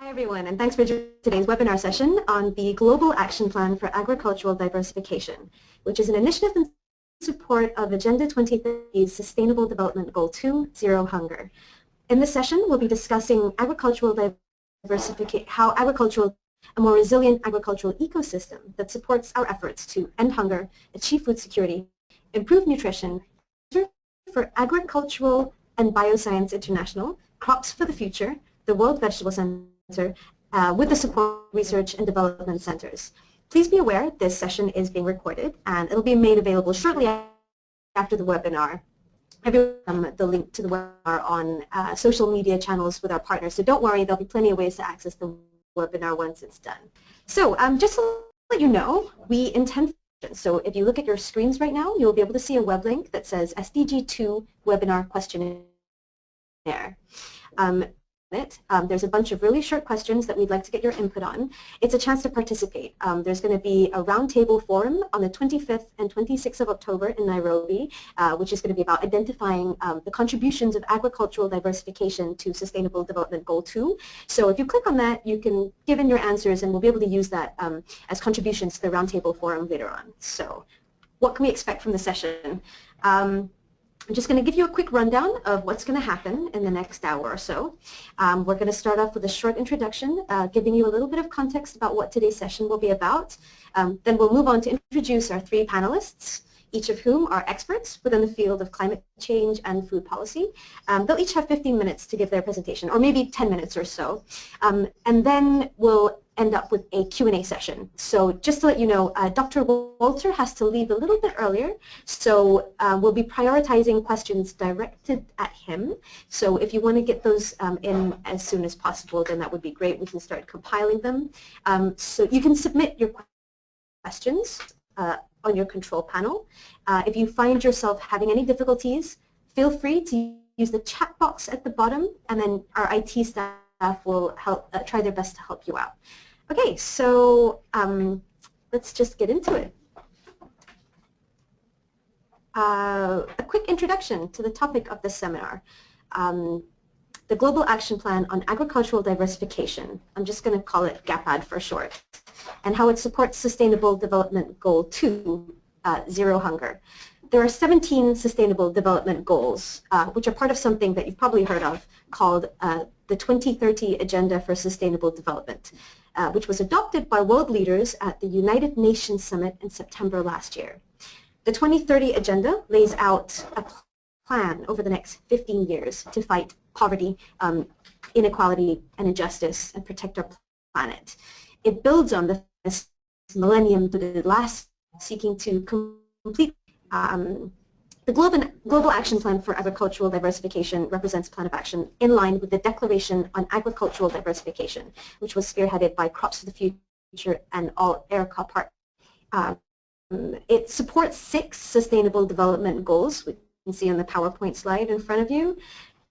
Hi everyone, and thanks for joining today's webinar session on the Global Action Plan for Agricultural Diversification, which is an initiative in support of Agenda 2030's Sustainable Development Goal 2, Zero Hunger. In this session, we'll be discussing agricultural diversification, how agricultural, a more resilient agricultural ecosystem that supports our efforts to end hunger, achieve food security, improve nutrition, for Agricultural and Bioscience International, Crops for the Future, the World Vegetable Center, with the support of Research and Development Centers. Please be aware this session is being recorded and it'll be made available shortly after the webinar. Everyone, the link to the webinar on social media channels with our partners, so don't worry, there'll be plenty of ways to access the webinar once it's done. So just to let you know, we intend, so if you look at your screens right now, you'll be able to see a web link that says SDG2 webinar questionnaire. There's a bunch of really short questions that we'd like to get your input on. It's a chance to participate. There's going to be a Roundtable Forum on the 25th and 26th of October in Nairobi, which is going to be about identifying the contributions of agricultural diversification to Sustainable Development Goal 2. So if you click on that, you can give in your answers and we'll be able to use that as contributions to the Roundtable Forum later on. So what can we expect from the session? I'm just going to give you a quick rundown of what's going to happen in the next hour or so. We're going to start off with a short introduction, giving you a little bit of context about what today's session will be about. Then we'll move on to introduce our three panelists, each of whom are experts within the field of climate change and food policy. They'll each have 15 minutes to give their presentation, or maybe 10 minutes or so. And then we'll end up with a Q&A session. So just to let you know, Dr. Walter has to leave a little bit earlier, so we'll be prioritizing questions directed at him. So if you want to get those in as soon as possible, then that would be great. We can start compiling them. So you can submit your questions on your control panel. If you find yourself having any difficulties, feel free to use the chat box at the bottom, and then our IT staff will help try their best to help you out. Okay, so let's just get into it. A quick introduction to the topic of this seminar, the Global Action Plan on Agricultural Diversification. I'm just going to call it GAPAD for short, and how it supports Sustainable Development Goal 2, Zero Hunger. There are 17 Sustainable Development Goals, which are part of something that you've probably heard of called the 2030 Agenda for Sustainable Development, which was adopted by world leaders at the United Nations Summit in September last year. The 2030 Agenda lays out a plan over the next 15 years to fight poverty, inequality, and injustice, and protect our planet. It builds on the millennium that last, seeking to complete the Global Action Plan for Agricultural Diversification represents a plan of action in line with the Declaration on Agricultural Diversification, which was spearheaded by Crops for the Future and all ERCA partners. It supports 6 Sustainable Development Goals, which you can see on the PowerPoint slide in front of you.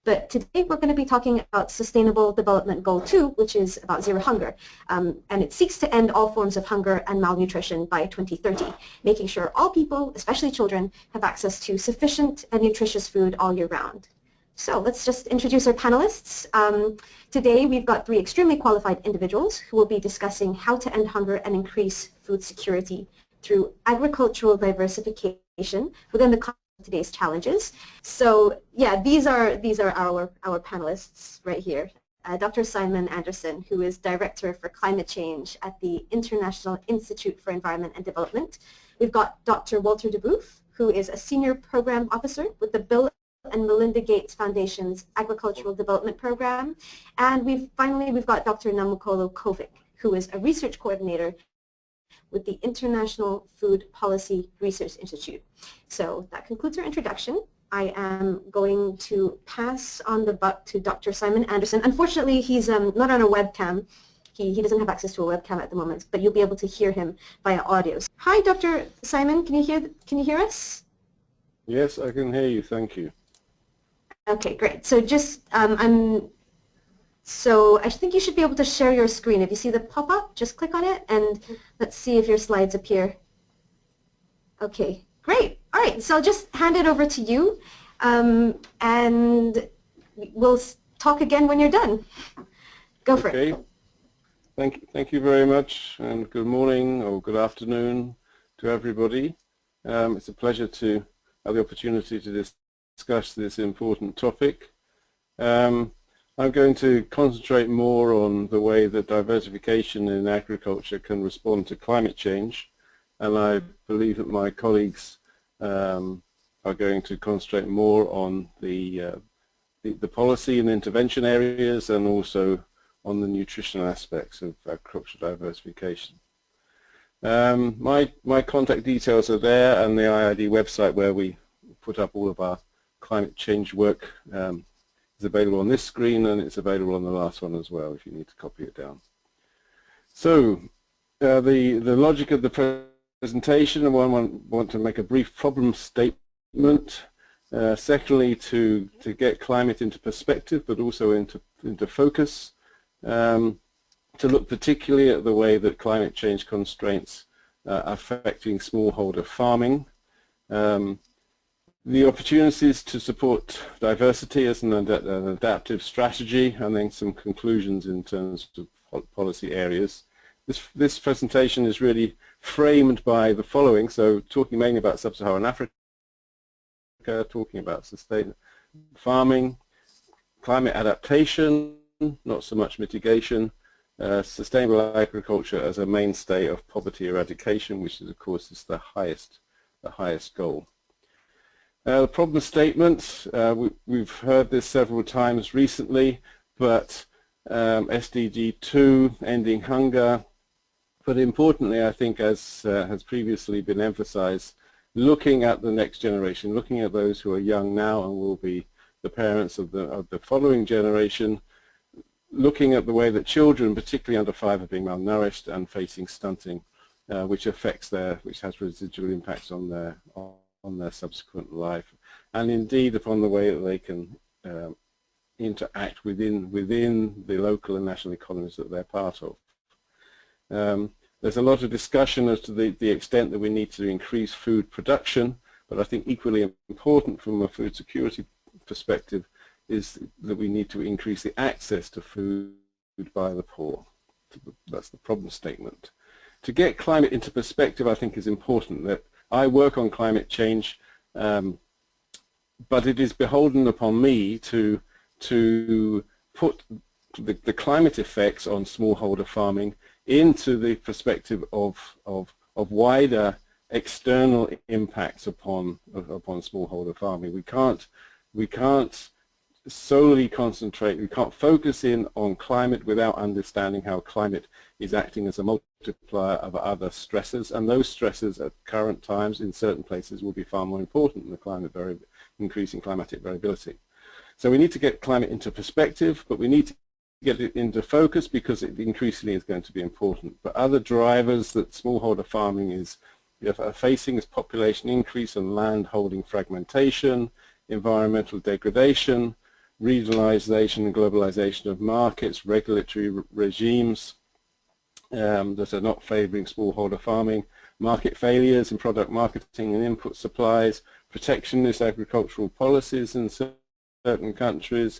But today we're going to be talking about Sustainable Development Goal 2, which is about zero hunger. And it seeks to end all forms of hunger and malnutrition by 2030, making sure all people, especially children, have access to sufficient and nutritious food all year round. So let's just introduce our panelists. Today we've got 3 extremely qualified individuals who will be discussing how to end hunger and increase food security through agricultural diversification within the context of today's challenges. So yeah, these are our panelists right here. Dr. Simon Anderson, who is Director for Climate Change at the International Institute for Environment and Development. We've got Dr. Walter DeBoof, who is a Senior Program Officer with the Bill and Melinda Gates Foundation's Agricultural Development Program. And finally we've got Dr. Namukolo Kovic, who is a Research Coordinator with the International Food Policy Research Institute. So that concludes our introduction. I am going to pass on the buck to Dr. Simon Anderson. Unfortunately, he's not on a webcam. He doesn't have access to a webcam at the moment, but you'll be able to hear him via audio. Hi, Dr. Simon. Can you hear us? Yes, I can hear you. Thank you. Okay, great. So just So I think you should be able to share your screen. If you see the pop-up, just click on it and let's see if your slides appear. Okay, great. All right, so I'll just hand it over to you and we'll talk again when you're done. Go for it. Thank you very much, and good morning or good afternoon to everybody. It's a pleasure to have the opportunity to discuss this important topic. I'm going to concentrate more on the way that diversification in agriculture can respond to climate change, and I believe that my colleagues are going to concentrate more on the policy and intervention areas, and also on the nutritional aspects of agricultural diversification. My contact details are there, and the IID website where we put up all of our climate change work is available on this screen, and it's available on the last one as well if you need to copy it down. So the logic of the presentation, I want to make a brief problem statement. Secondly, to get climate into perspective, but also into focus. To look particularly at the way that climate change constraints are affecting smallholder farming, the opportunities to support diversity as an adaptive strategy, and then some conclusions in terms of policy areas. This presentation is really framed by the following, so talking mainly about sub-Saharan Africa, talking about sustainable farming, climate adaptation, not so much mitigation, sustainable agriculture as a mainstay of poverty eradication, which is, of course, is the highest goal. The problem statement, we've heard this several times recently, but SDG2, ending hunger, but importantly, I think, as has previously been emphasized, looking at the next generation, looking at those who are young now and will be the parents of the following generation, looking at the way that children, particularly under 5, are being malnourished and facing stunting, which has residual impacts on their subsequent life, and indeed upon the way that they can interact within the local and national economies that they're part of. There's a lot of discussion as to the extent that we need to increase food production, but I think equally important from a food security perspective is that we need to increase the access to food by the poor. That's the problem statement. To get climate into perspective, I think is important. That I work on climate change, but it is beholden upon me to put the climate effects on smallholder farming into the perspective of wider external impacts upon smallholder farming. We can't solely concentrate, we can't focus in on climate without understanding how climate is acting as a multiplier of other stresses, and those stresses at current times in certain places will be far more important than the increasing climatic variability. So we need to get climate into perspective, but we need to get it into focus because it increasingly is going to be important. But other drivers that smallholder farming are facing is population increase and land holding fragmentation, environmental degradation, regionalization and globalization of markets, regulatory regimes that are not favoring smallholder farming, market failures in product marketing and input supplies, protectionist agricultural policies in certain countries,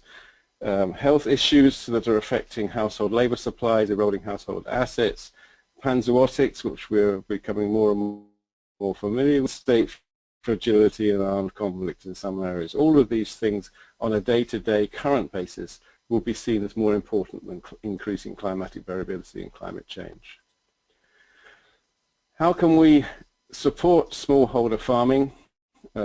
health issues that are affecting household labor supplies, eroding household assets, panzootics, which we're becoming more and more familiar with, state fragility and armed conflict in some areas. All of these things on a day-to-day current basis will be seen as more important than increasing climatic variability and climate change. How can we support smallholder farming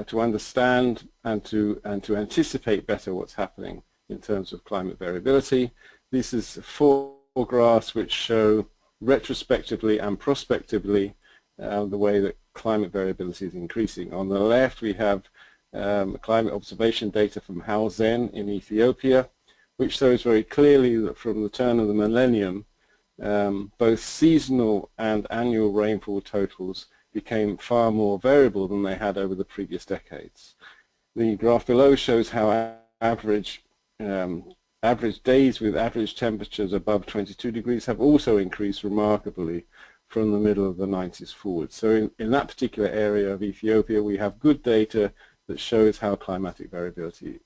to understand and to anticipate better what's happening in terms of climate variability? This is 4 graphs which show retrospectively and prospectively the way that climate variability is increasing. On the left we have climate observation data from Hausen in Ethiopia, which shows very clearly that from the turn of the millennium, both seasonal and annual rainfall totals became far more variable than they had over the previous decades. The graph below shows how average days with average temperatures above 22 degrees have also increased remarkably from the middle of the 90s forward. So in that particular area of Ethiopia, we have good data that shows how climatic variability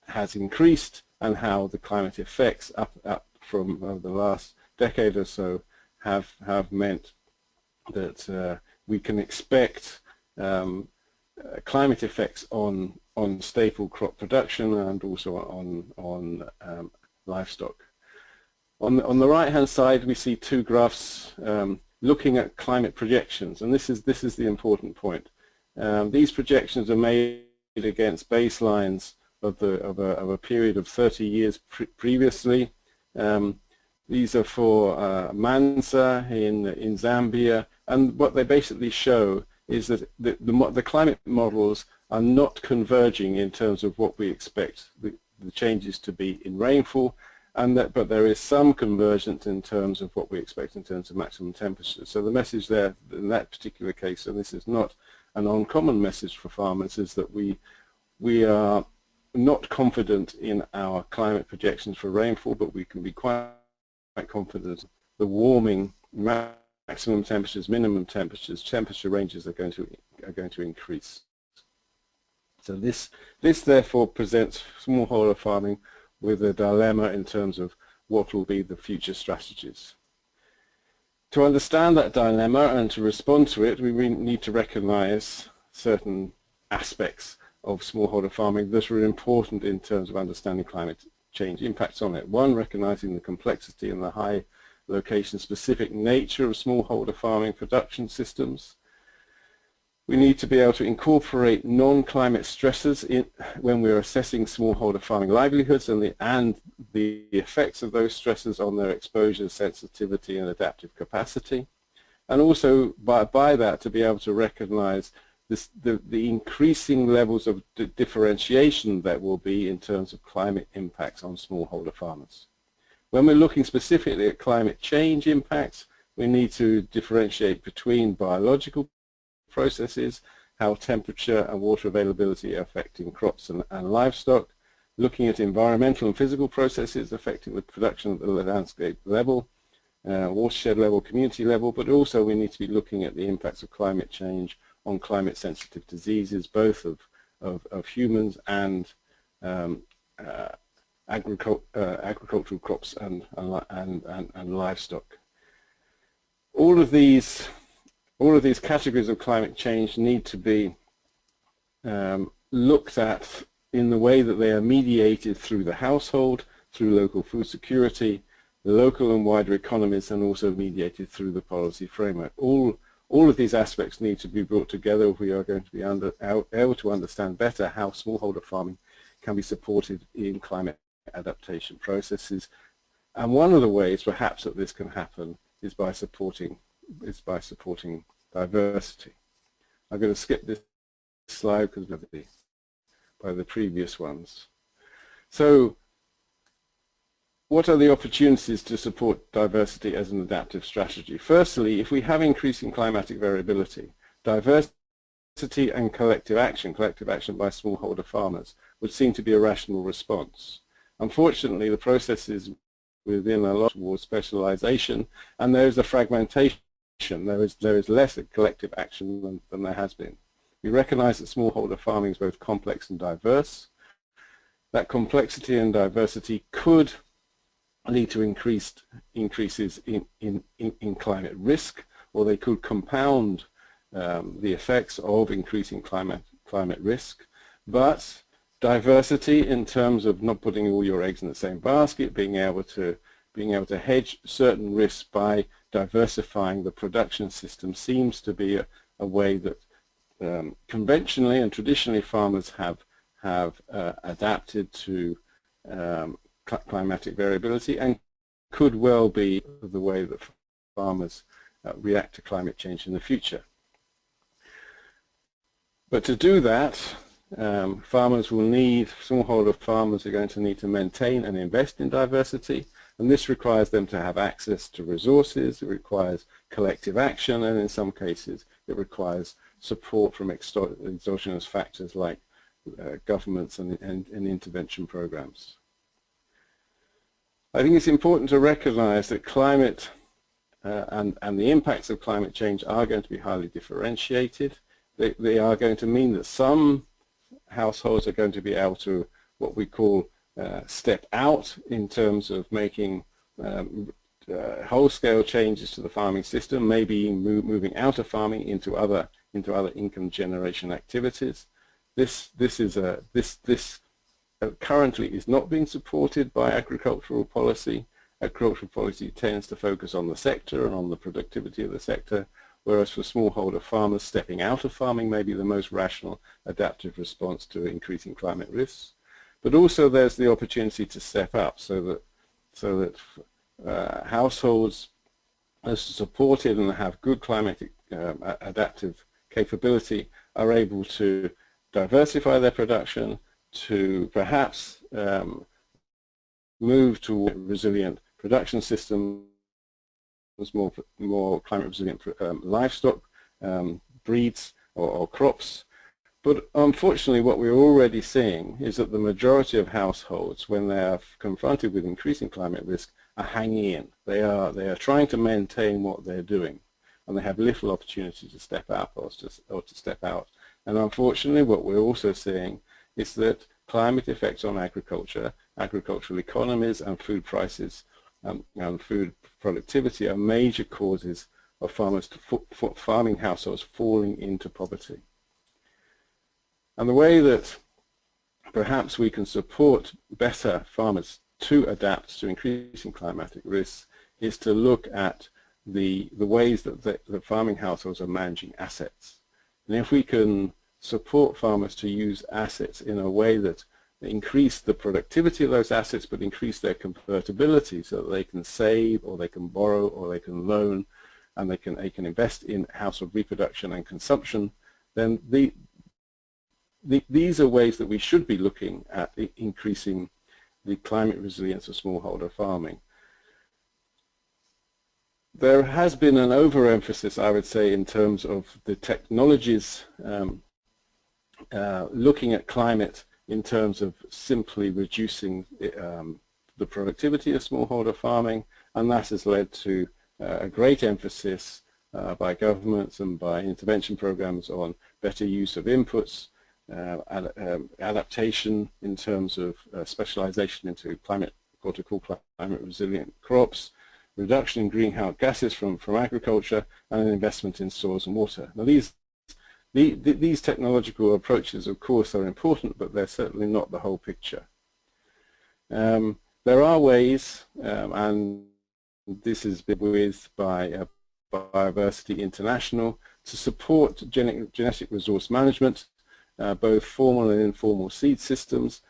has increased and how the climate effects up from the last decade or so have meant that we can expect climate effects on staple crop production and also on livestock. On the right-hand side, we see two graphs looking at climate projections, and this is the important point. These projections are made against baselines of a period of 30 years previously. These are for Mansa in Zambia, and what they basically show is that the climate models are not converging in terms of what we expect the changes to be in rainfall, but there is some convergence in terms of what we expect in terms of maximum temperatures. So the message there in that particular case, and this is not an uncommon message for farmers, is that we are not confident in our climate projections for rainfall, but we can be quite confident the warming, maximum temperatures, minimum temperatures, temperature ranges are going to increase. So this therefore presents smallholder farming with a dilemma in terms of what will be the future strategies. To understand that dilemma and to respond to it, we need to recognize certain aspects of smallholder farming that are important in terms of understanding climate change impacts on it. One, recognizing the complexity and the high location-specific nature of smallholder farming production systems. We need to be able to incorporate non-climate stressors when we're assessing smallholder farming livelihoods and the effects of those stressors on their exposure, sensitivity, and adaptive capacity. And also by that to be able to recognize the increasing levels of differentiation that will be in terms of climate impacts on smallholder farmers. When we're looking specifically at climate change impacts, we need to differentiate between biological processes, how temperature and water availability are affecting crops and livestock, looking at environmental and physical processes affecting the production at the landscape level, watershed level, community level, but also we need to be looking at the impacts of climate change on climate sensitive diseases, both of humans and agricultural crops and livestock. All of these categories of climate change need to be looked at in the way that they are mediated through the household, through local food security, local and wider economies, and also mediated through the policy framework. All of these aspects need to be brought together if we are going to be able to understand better how smallholder farming can be supported in climate adaptation processes. And one of the ways perhaps that this can happen is by supporting diversity. I'm going to skip this slide because by the previous ones. So what are the opportunities to support diversity as an adaptive strategy? Firstly, if we have increasing climatic variability, diversity and collective action by smallholder farmers, would seem to be a rational response. Unfortunately, the process is within a lot towards specialization, and there is a fragmentation. There is less collective action than there has been. We recognize that smallholder farming is both complex and diverse. That complexity and diversity could lead to increases in climate risk, or they could compound the effects of increasing climate risk. But diversity, in terms of not putting all your eggs in the same basket, being able to hedge certain risks by diversifying the production system, seems to be a way that conventionally and traditionally farmers have adapted to climatic variability, and could well be the way that farmers react to climate change in the future. But to do that, smallholder farmers are going to need to maintain and invest in diversity, and this requires them to have access to resources, it requires collective action, and in some cases it requires support from exogenous factors like governments and intervention programs. I think it's important to recognize that climate and the impacts of climate change are going to be highly differentiated. They are going to mean that some households are going to be able to, what we call, step out in terms of making whole-scale changes to the farming system, maybe moving out of farming into other income generation activities. This currently is not being supported by agricultural policy. Agricultural policy tends to focus on the sector and on the productivity of the sector, whereas for smallholder farmers, stepping out of farming may be the most rational adaptive response to increasing climate risks. But also there's the opportunity to step up so that households are supported and have good climate adaptive capability are able to diversify their production, to perhaps move to resilient production systems, more climate resilient livestock breeds or crops. But unfortunately what we're already seeing is that the majority of households, when they are confronted with increasing climate risk, are hanging in. They are trying to maintain what they're doing, and they have little opportunity to step up or to step out. And unfortunately what we're also seeing is that climate effects on agriculture, agricultural economies and food prices and food productivity are major causes of farming households falling into poverty. And the way that perhaps we can support better farmers to adapt to increasing climatic risks is to look at the ways that the farming households are managing assets. And if we can support farmers to use assets in a way that increase the productivity of those assets but increase their convertibility so that they can save or they can borrow or they can loan and they can invest in household reproduction and consumption, then these are ways that we should be looking at increasing the climate resilience of smallholder farming. There has been an overemphasis, I would say, in terms of the technologies looking at climate in terms of simply reducing the productivity of smallholder farming, and that has led to a great emphasis by governments and by intervention programs on better use of inputs, adaptation in terms of specialization into what we call climate resilient crops, reduction in greenhouse gases from agriculture, and an investment in soils and water. Now these technological approaches of course are important, but they're certainly not the whole picture. There are ways, and this is been with by Biodiversity International, to support genetic resource management, both formal and informal seed systems.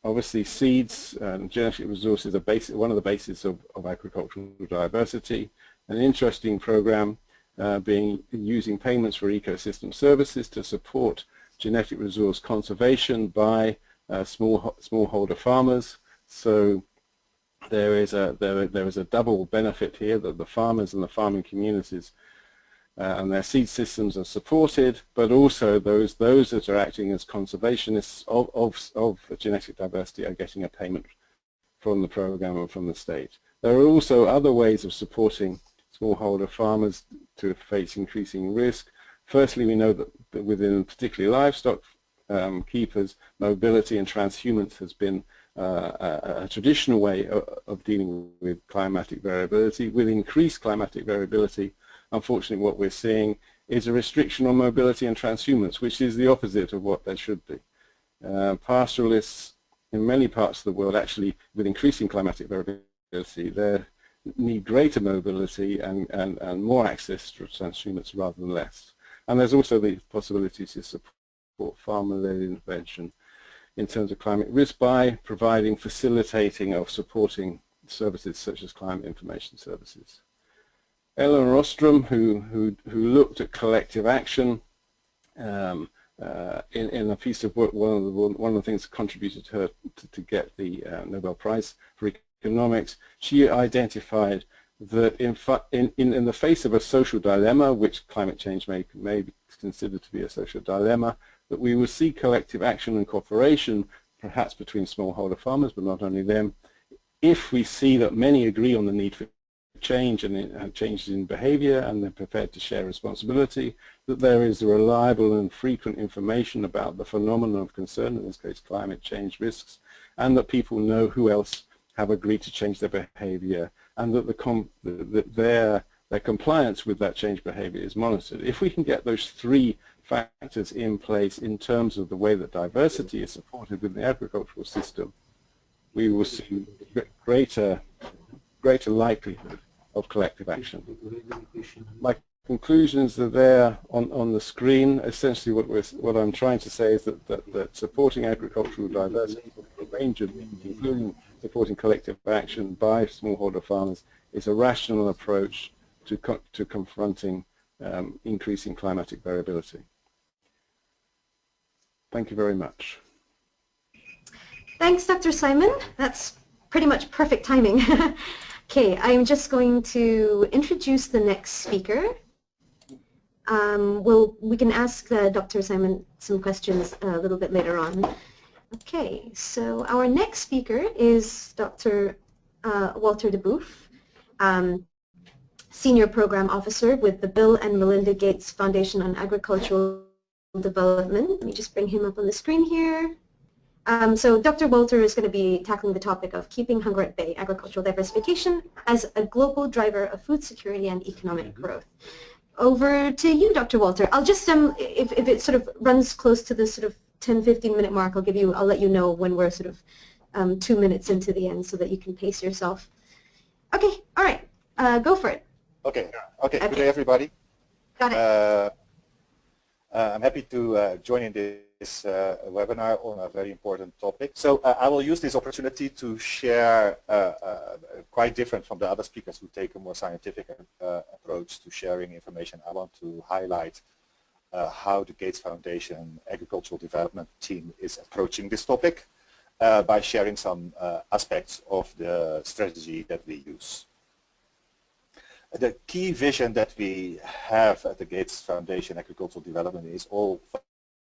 Obviously seeds and genetic resources are one of the bases of agricultural diversity. An interesting program using payments for ecosystem services to support genetic resource conservation by smallholder farmers. So there is a double benefit here, that the farmers and the farming communities and their seed systems are supported, but also those that are acting as conservationists of genetic diversity are getting a payment from the program and from the state. There are also other ways of supporting smallholder farmers to face increasing risk. Firstly, we know that within particularly livestock keepers, mobility and transhumance has been a traditional way of dealing with climatic variability. With increased climatic variability, unfortunately what we're seeing is a restriction on mobility and transhumance, which is the opposite of what there should be. Pastoralists in many parts of the world, actually with increasing climatic variability, they need greater mobility and more access to transhumance rather than less. And there's also the possibility to support farmer-led intervention in terms of climate risk by providing, facilitating or supporting services such as climate information services. Ellen Rostrom, who looked at collective action in a piece of work, one of the things that contributed to her to get the Nobel Prize for Economics, she identified that in the face of a social dilemma, which climate change may be considered to be a social dilemma, that we will see collective action and cooperation, perhaps between smallholder farmers, but not only them, if we see that many agree on the need for change and changes in behavior and they're prepared to share responsibility, that there is reliable and frequent information about the phenomenon of concern, in this case climate change risks, and that people know who else have agreed to change their behavior and that their compliance with that change behavior is monitored. If we can get those three factors in place in terms of the way that diversity is supported within the agricultural system, we will see greater likelihood of collective action. My conclusions are there on the screen. Essentially what I'm trying to say is that supporting agricultural diversity, a range of means, including supporting collective action by smallholder farmers, is a rational approach to confronting increasing climatic variability. Thank you very much. Thanks, Dr. Simon. That's pretty much perfect timing. Okay, I'm just going to introduce the next speaker. We can ask Dr. Simon some questions a little bit later on. Okay, so our next speaker is Dr. Walter de Boef, Senior Program Officer with the Bill and Melinda Gates Foundation on Agricultural Development. Let me just bring him up on the screen here. So Dr. Walter is going to be tackling the topic of keeping hunger at bay, agricultural diversification as a global driver of food security and economic growth. Over to you, Dr. Walter. I'll just, if it sort of runs close to the sort of 10-15 minute mark, I'll let you know when we're sort of 2 minutes into the end so that you can pace yourself. Okay, all right, go for it. Okay. Good day, everybody. Got it. I'm happy to join in this webinar on a very important topic. So I will use this opportunity to share, quite different from the other speakers who take a more scientific approach to sharing information. I want to highlight how the Gates Foundation Agricultural Development team is approaching this topic by sharing some aspects of the strategy that we use. The key vision that we have at the Gates Foundation Agricultural Development is all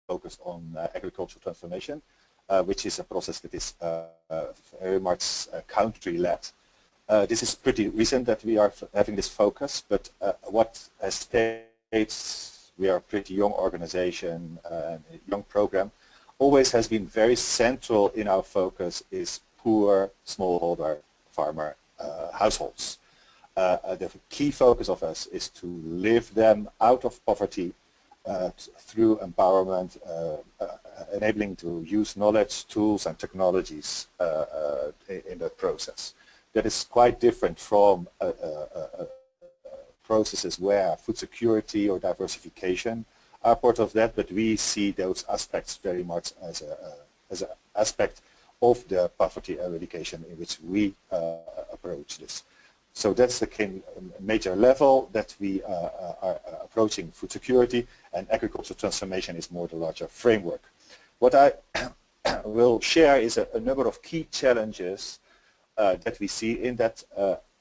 focused on agricultural transformation, which is a process that is very much country-led. This is pretty recent that we are having this focus, but what states, we are a pretty young organization, a young program, always has been very central in our focus is poor smallholder farmer households. The key focus of us is to lift them out of poverty through empowerment, enabling to use knowledge, tools and technologies in that process. That is quite different from processes where food security or diversification are part of that, but we see those aspects very much as an aspect of the poverty eradication in which we approach this. So that's the major level that we are approaching food security, and agricultural transformation is more the larger framework. What I will share is a number of key challenges that we see in that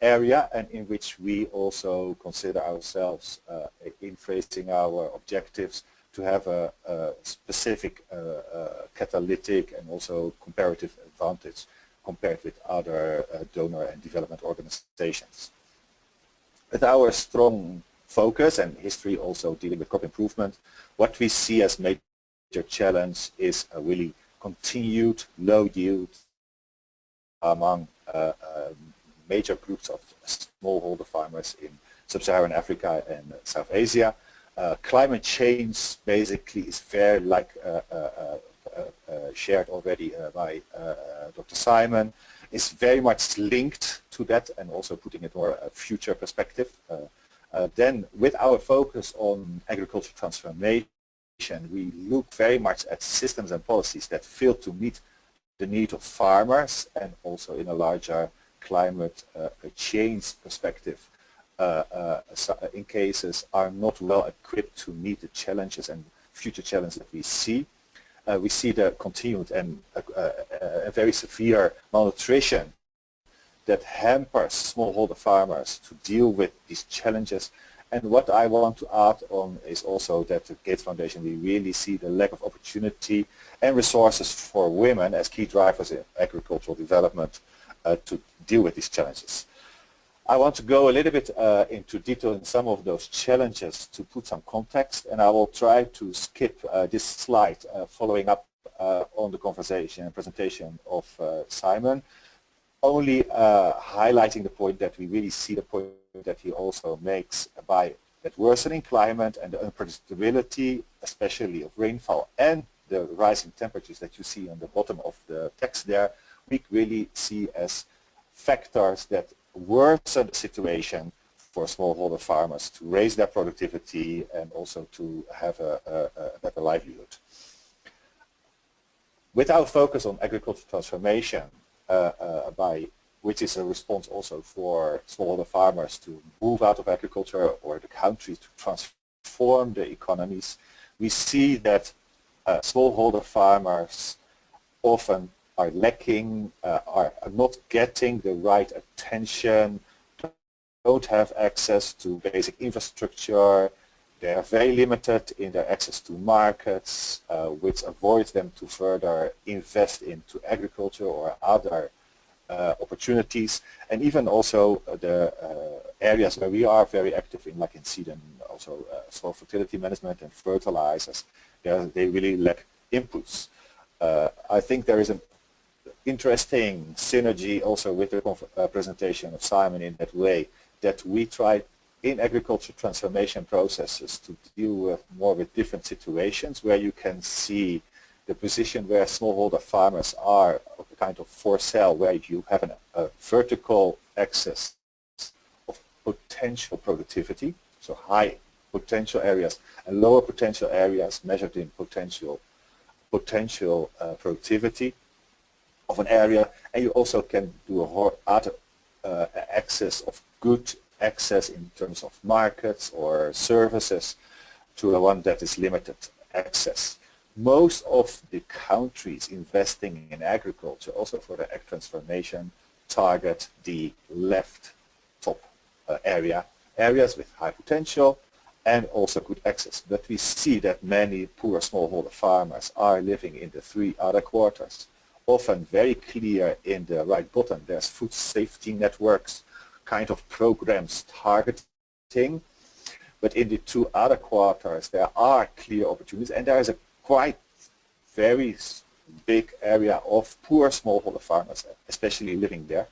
area and in which we also consider ourselves in facing our objectives to have a specific catalytic and also comparative advantage compared with other donor and development organizations. With our strong focus and history also dealing with crop improvement, what we see as major challenge is a really continued low yield among major groups of smallholder farmers in sub-Saharan Africa and South Asia. Climate change basically is very shared already by Dr. Simon, is very much linked to that and also putting it more a future perspective. Then with our focus on agricultural transformation, we look very much at systems and policies that fail to meet the need of farmers and also in a larger climate change perspective in cases are not well equipped to meet the challenges and future challenges that we see. We see the continued and a very severe malnutrition that hampers smallholder farmers to deal with these challenges. And what I want to add on is also that the Gates Foundation, we really see the lack of opportunity and resources for women as key drivers in agricultural development to deal with these challenges. I want to go a little bit into detail in some of those challenges to put some context, and I will try to skip this slide following up on the conversation and presentation of Simon. only highlighting the point that we really see the point that he also makes by that worsening climate and the unpredictability, especially of rainfall and the rising temperatures that you see on the bottom of the text there, we really see as factors that worsen the situation for smallholder farmers to raise their productivity and also to have a better livelihood. With our focus on agricultural transformation, which is a response also for smallholder farmers to move out of agriculture or the country to transform the economies, we see that smallholder farmers often are lacking, are not getting the right attention, don't have access to basic infrastructure, they are very limited in their access to markets, which avoids them to further invest into agriculture or other opportunities, and even also the areas where we are very active in, like in seed and also soil fertility management and fertilizers, they really lack inputs. I think there is an interesting synergy also with the presentation of Simon in that way, that we try in agriculture transformation processes to deal with more with different situations where you can see the position where smallholder farmers are kind of for sale, where you have a vertical access of potential productivity, so high potential areas and lower potential areas measured in potential productivity of an area, and you also can do other access of good access in terms of markets or services to a one that is limited access. Most of the countries investing in agriculture, also for the ag transformation, target the left top areas with high potential and also good access. But we see that many poor smallholder farmers are living in the three other quarters. Often very clear in the right bottom, there's food safety networks, kind of programs targeting, but in the two other quarters there are clear opportunities, and there is a quite very big area of poor smallholder farmers, especially living there,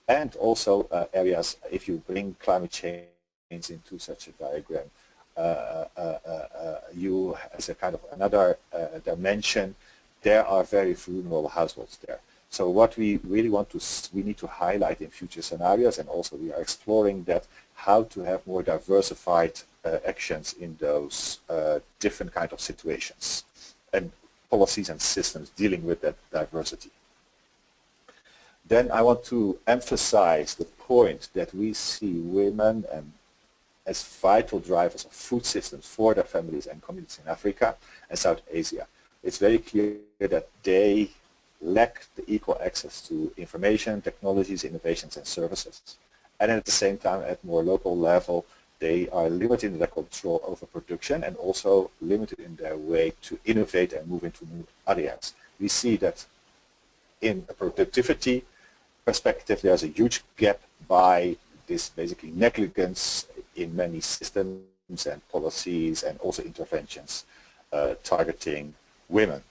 and also areas, if you bring climate change into such a diagram, you as a kind of another dimension, there are very vulnerable households there. So what we really we need to highlight in future scenarios, and also we are exploring that, how to have more diversified actions in those different kind of situations and policies and systems dealing with that diversity. Then I want to emphasize the point that we see women as vital drivers of food systems for their families and communities in Africa and South Asia. It's very clear that they lack the equal access to information, technologies, innovations and services. And at the same time, at more local level, they are limited in their control over production and also limited in their way to innovate and move into new areas. We see that in a productivity perspective, there's a huge gap by this basically negligence in many systems and policies and also interventions targeting women.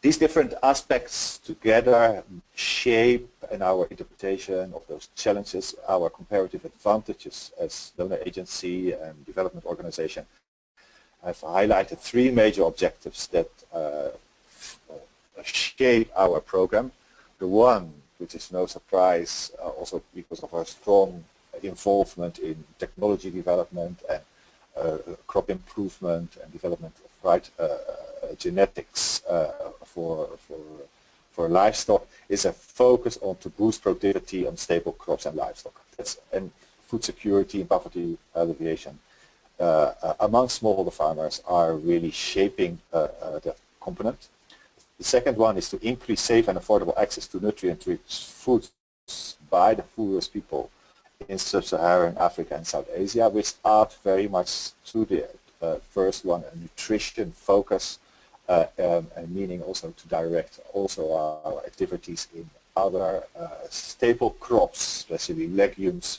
These different aspects together shape in our interpretation of those challenges, our comparative advantages as donor agency and development organization. I've highlighted three major objectives that shape our program. The one, which is no surprise, also because of our strong involvement in technology development and crop improvement and development of right genetics for livestock, is a focus on to boost productivity on stable crops and livestock. And food security and poverty alleviation among smallholder farmers are really shaping that component. The second one is to increase safe and affordable access to nutrient-rich foods by the poorest people in sub-Saharan Africa and South Asia, which add very much to the first one, a nutrition focus, and meaning also to direct also our activities in other staple crops, especially legumes,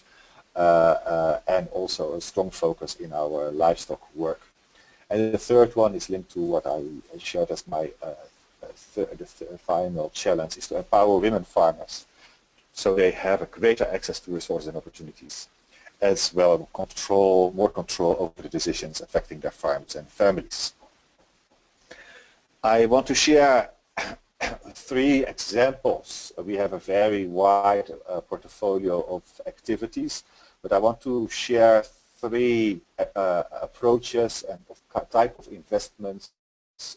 and also a strong focus in our livestock work. And the third one is linked to what I shared as my the final challenge is to empower women farmers so they have a greater access to resources and opportunities, as well as more control over the decisions affecting their farms and families. I want to share 3 examples. We have a very wide portfolio of activities, but I want to share 3 approaches and type of investments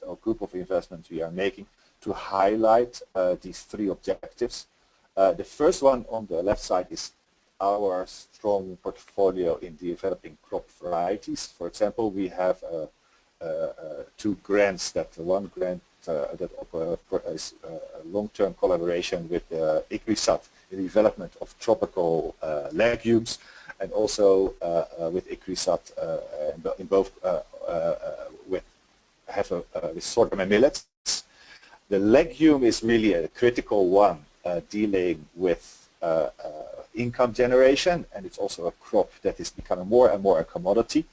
or group of investments we are making to highlight these 3 objectives. The first one on the left side is our strong portfolio in developing crop varieties. For example, we have 2 grants. One grant that is a long-term collaboration with ICRISAT in the development of tropical legumes, and also with ICRISAT in both with sorghum and millets. The legume is really a critical one dealing with income generation, and it's also a crop that is becoming more and more a commodity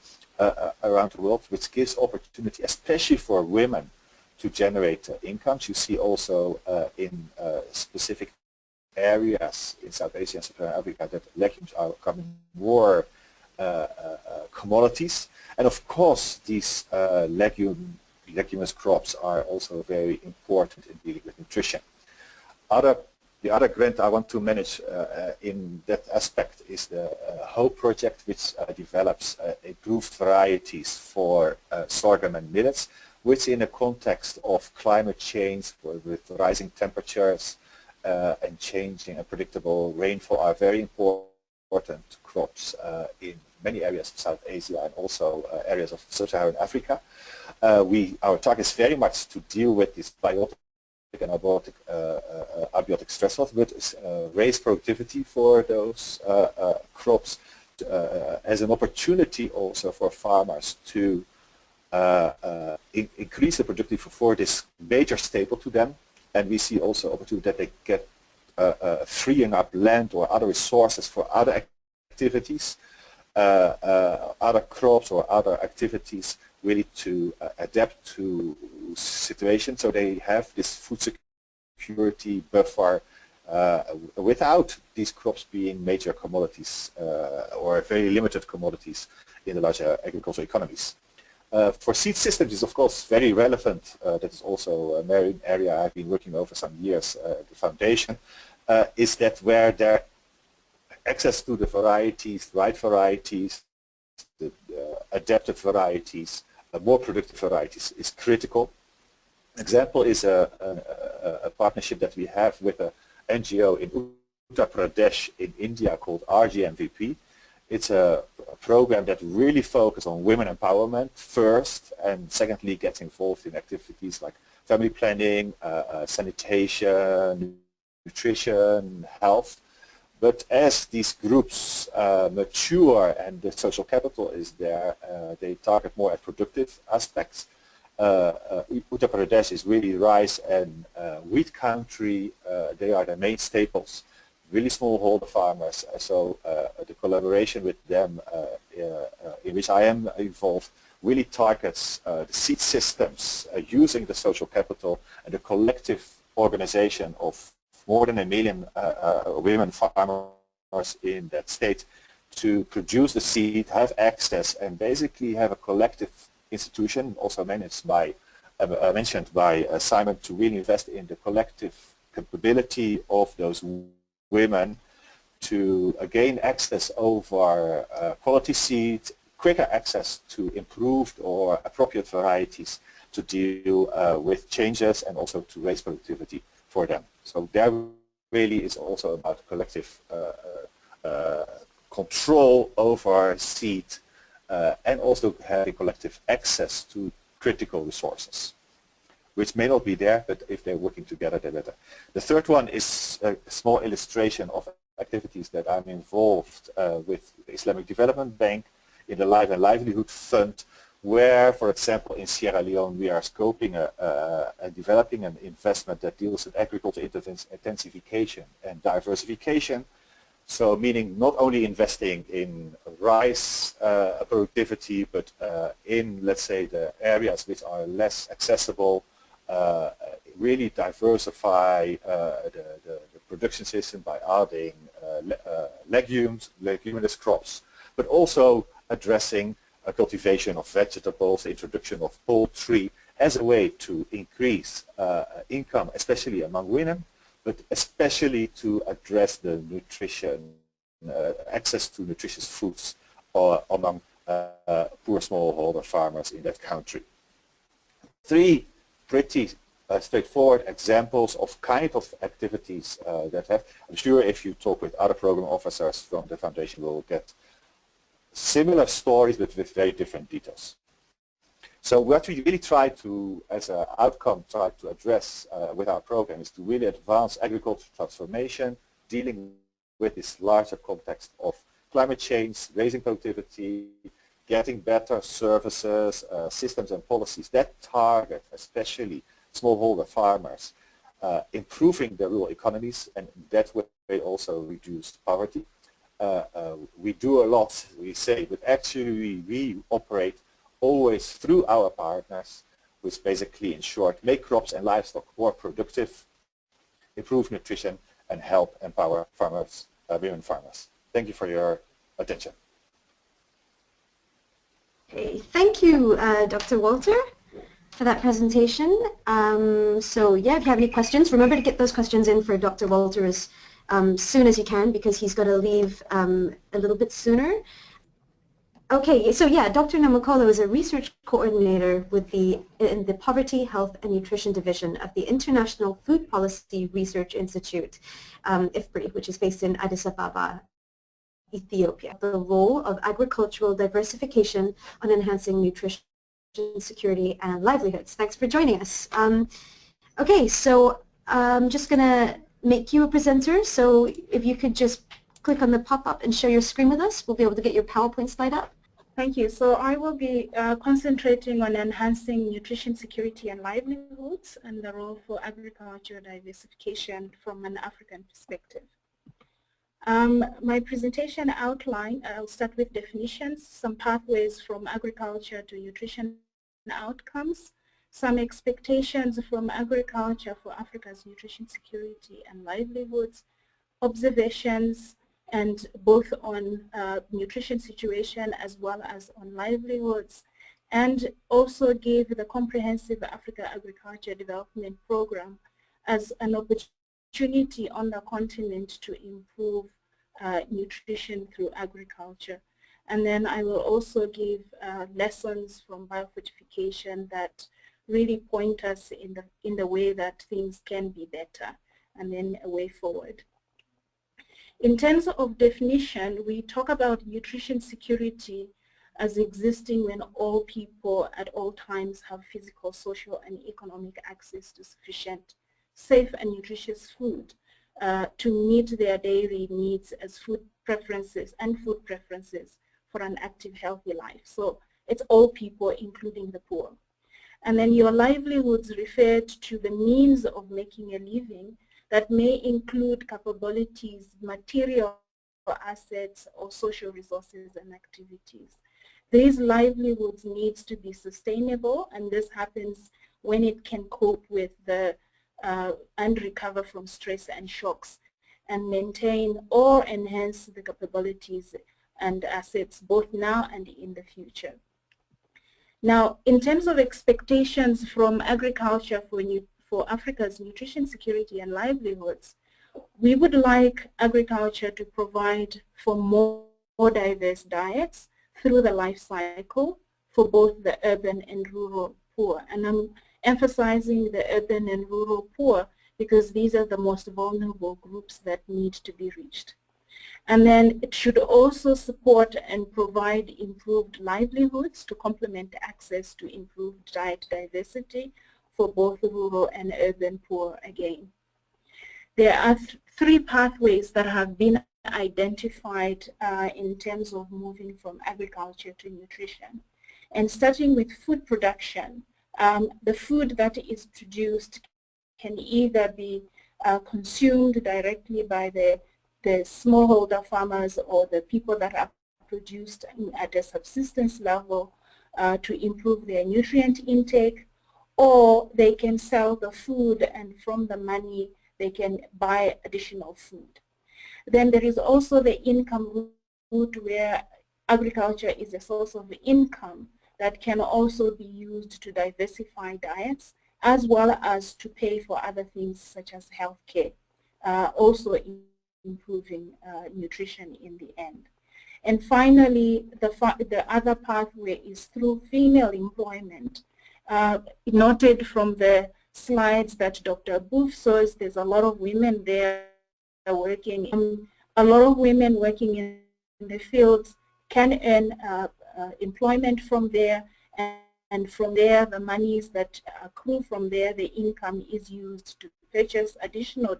around the world, which gives opportunity, especially for women, to generate incomes. You see also in specific areas in South Asia and Sub-Saharan Africa that legumes are becoming more commodities. And of course, these leguminous crops are also very important in dealing with nutrition. The other grant I want to manage in that aspect is the HOPE project, which develops improved varieties for sorghum and millets, which in a context of climate change with rising temperatures and changing unpredictable rainfall are very important crops in many areas of South Asia and also areas of Sub-Saharan Africa. Our target is very much to deal with this biotic and abiotic stressors, but raise productivity for those crops as an opportunity also for farmers to increase the productivity for this major staple to them. And we see also opportunity that they get freeing up land or other resources for other activities, other crops or other activities, really to adapt to situations, so they have this food security buffer without these crops being major commodities or very limited commodities in the larger agricultural economies. For seed systems is of course very relevant. That is also a main area I've been working over some years at the foundation, is that where there access to the varieties, right varieties, the adapted varieties, more productive varieties is critical. Example is a partnership that we have with an NGO in Uttar Pradesh in India called RGMVP. It's a program that really focuses on women empowerment first, and secondly gets involved in activities like family planning, sanitation, nutrition, health. But as these groups mature and the social capital is there, they target more at productive aspects. Uttar Pradesh is really rice and wheat country. They are the main staples. Really smallholder farmers. So the collaboration with them, in which I am involved, really targets the seed systems using the social capital and the collective organization of more than 1 million women farmers in that state to produce the seed, have access, and basically have a collective institution, also managed by, mentioned by Simon, to really invest in the collective capability of those women to gain access over quality seed, quicker access to improved or appropriate varieties to deal with changes and also to raise productivity for them. So there really is also about collective control over seed and also having collective access to critical resources, which may not be there, but if they're working together, they're better. The third one is a small illustration of activities that I'm involved with the Islamic Development Bank in the Life and Livelihood Fund, where, for example, in Sierra Leone, we are scoping and developing an investment that deals with agriculture intensification and diversification. So meaning not only investing in rice productivity, but in, let's say, the areas which are less accessible, really diversify the production system by adding leguminous crops, but also addressing cultivation of vegetables, introduction of poultry as a way to increase income, especially among women, but especially to address the nutrition, access to nutritious foods among poor smallholder farmers in that country. Three pretty straightforward examples of kind of activities that have, I'm sure if you talk with other program officers from the foundation, will get similar stories but with very different details. So what we really try to, as an outcome, try to address with our program is to really advance agricultural transformation, dealing with this larger context of climate change, raising productivity, getting better services, systems and policies that target especially smallholder farmers, improving their rural economies, and that way also reduce poverty. We do a lot, we say, but actually we operate always through our partners, which basically, in short, make crops and livestock more productive, improve nutrition, and help empower farmers, women farmers. Thank you for your attention. Okay, thank you, Dr. Walter, for that presentation. So yeah, if you have any questions, remember to get those questions in for Dr. Walter as soon as you can, because he's got to leave a little bit sooner. Okay, so yeah, Dr. Namakolo is a research coordinator with in the Poverty, Health and Nutrition Division of the International Food Policy Research Institute, IFPRI, which is based in Addis Ababa, Ethiopia. The role of agricultural diversification on enhancing nutrition security and livelihoods. Thanks for joining us. Okay, so I'm just going to make you a presenter, so if you could just click on the pop-up and share your screen with us, we'll be able to get your PowerPoint slide up. Thank you. So I will be concentrating on enhancing nutrition security and livelihoods and the role for agricultural diversification from an African perspective. My presentation outline, I'll start with definitions, some pathways from agriculture to nutrition outcomes, some expectations from agriculture for Africa's nutrition security and livelihoods, observations, and both on nutrition situation as well as on livelihoods, and also give the comprehensive Africa Agriculture Development Program as an opportunity on the continent to improve nutrition through agriculture. And then I will also give lessons from biofortification that really point us in the way that things can be better, and then a way forward. In terms of definition, we talk about nutrition security as existing when all people at all times have physical, social, and economic access to sufficient, safe, and nutritious food to meet their daily needs as food preferences for an active, healthy life. So it's all people, including the poor. And then your livelihoods referred to the means of making a living that may include capabilities, material assets, or social resources and activities. These livelihoods needs to be sustainable, and this happens when it can cope with the and recover from stress and shocks, and maintain or enhance the capabilities and assets both now and in the future. Now, in terms of expectations from agriculture for Africa's nutrition security and livelihoods, we would like agriculture to provide for more diverse diets through the life cycle for both the urban and rural poor. And I'm emphasizing the urban and rural poor because these are the most vulnerable groups that need to be reached. And then it should also support and provide improved livelihoods to complement access to improved diet diversity for both rural and urban poor again. There are three pathways that have been identified in terms of moving from agriculture to nutrition. And starting with food production, the food that is produced can either be consumed directly by the smallholder farmers or the people that are produced at a subsistence level to improve their nutrient intake, or they can sell the food and from the money they can buy additional food. Then there is also the income route where agriculture is a source of income that can also be used to diversify diets as well as to pay for other things such as healthcare, also improving nutrition in the end. And finally, the other pathway is through female employment. Noted from the slides that Dr. Booth shows, there's a lot of women there working. A lot of women working in the fields can earn employment from there, and from there the monies that accrue from there, the income is used to purchase additional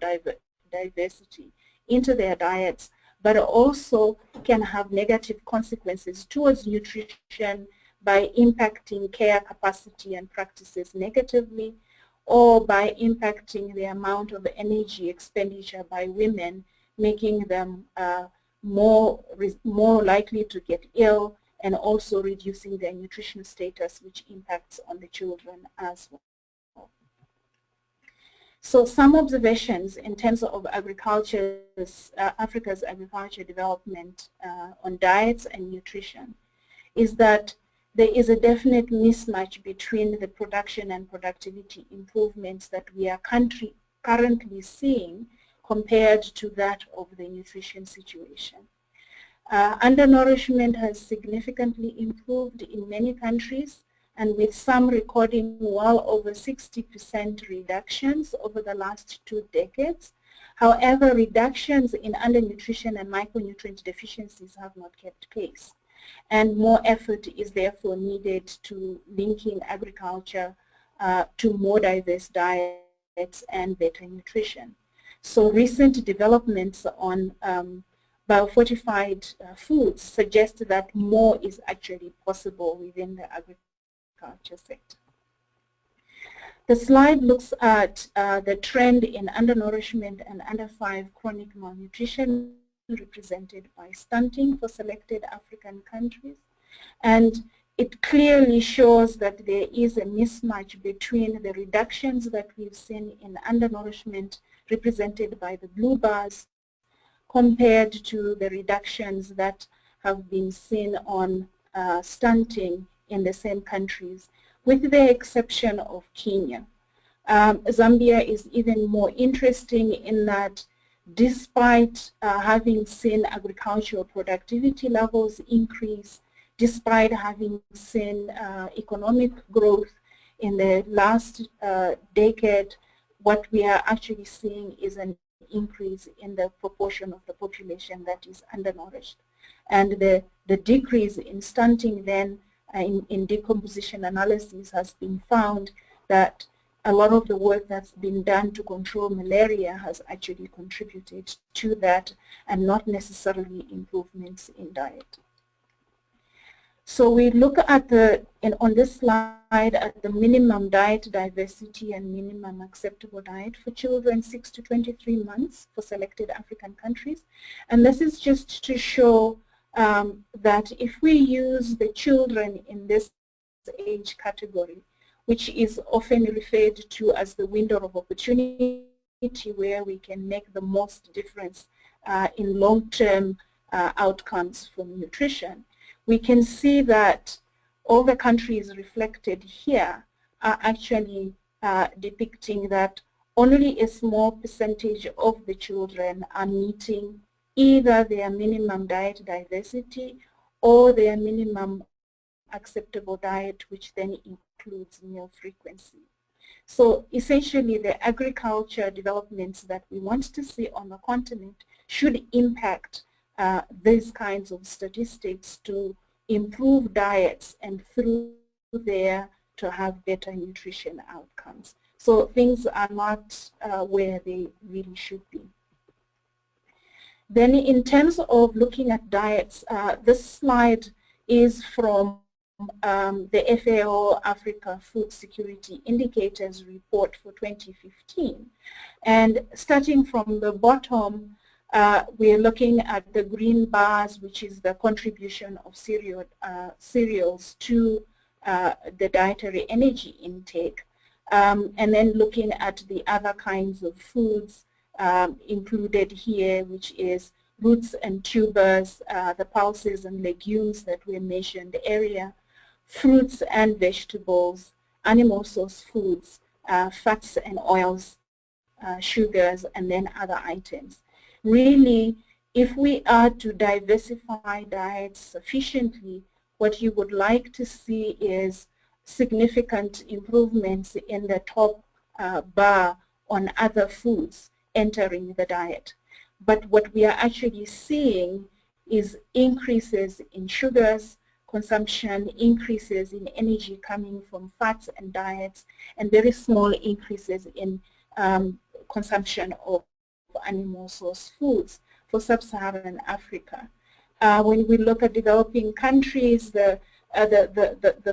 diversity into their diets, but also can have negative consequences towards nutrition by impacting care capacity and practices negatively, or by impacting the amount of energy expenditure by women, making them more likely to get ill, and also reducing their nutrition status, which impacts on the children as well. So some observations in terms of agriculture's, Africa's agriculture development on diets and nutrition is that there is a definite mismatch between the production and productivity improvements that we are currently seeing compared to that of the nutrition situation. Undernourishment has significantly improved in many countries, and with some recording well over 60% reductions over the last 2 decades. However, reductions in undernutrition and micronutrient deficiencies have not kept pace, and more effort is therefore needed to linking agriculture to more diverse diets and better nutrition. So recent developments on biofortified foods suggest that more is actually possible within the agriculture sector. The slide looks at the trend in undernourishment and under 5 chronic malnutrition represented by stunting for selected African countries, and it clearly shows that there is a mismatch between the reductions that we've seen in undernourishment represented by the blue bars compared to the reductions that have been seen on stunting in the same countries, with the exception of Kenya. Zambia is even more interesting in that despite having seen agricultural productivity levels increase, despite having seen economic growth in the last decade, what we are actually seeing is an increase in the proportion of the population that is undernourished. And the decrease in stunting then in decomposition analysis has been found that a lot of the work that's been done to control malaria has actually contributed to that, and not necessarily improvements in diet. So we look at on this slide at the minimum diet diversity and minimum acceptable diet for children 6 to 23 months for selected African countries. And this is just to show that if we use the children in this age category, which is often referred to as the window of opportunity, where we can make the most difference in long-term outcomes for nutrition, we can see that all the countries reflected here are actually depicting that only a small percentage of the children are meeting either their minimum diet diversity or their minimum acceptable diet, which then includes meal frequency. So essentially the agriculture developments that we want to see on the continent should impact these kinds of statistics to improve diets and through there to have better nutrition outcomes. So things are not where they really should be. Then in terms of looking at diets, this slide is from the FAO Africa Food Security Indicators report for 2015. And starting from the bottom, we are looking at the green bars, which is the contribution of cereals to the dietary energy intake. and then looking at the other kinds of foods included here, which is roots and tubers, the pulses and legumes that were mentioned earlier, fruits and vegetables, animal source foods, fats and oils, sugars, and then other items. Really, if we are to diversify diets sufficiently, what you would like to see is significant improvements in the top bar on other foods entering the diet. But what we are actually seeing is increases in sugars consumption, increases in energy coming from fats and diets, and very small increases in consumption of animal source foods for sub-Saharan Africa. When we look at developing countries, the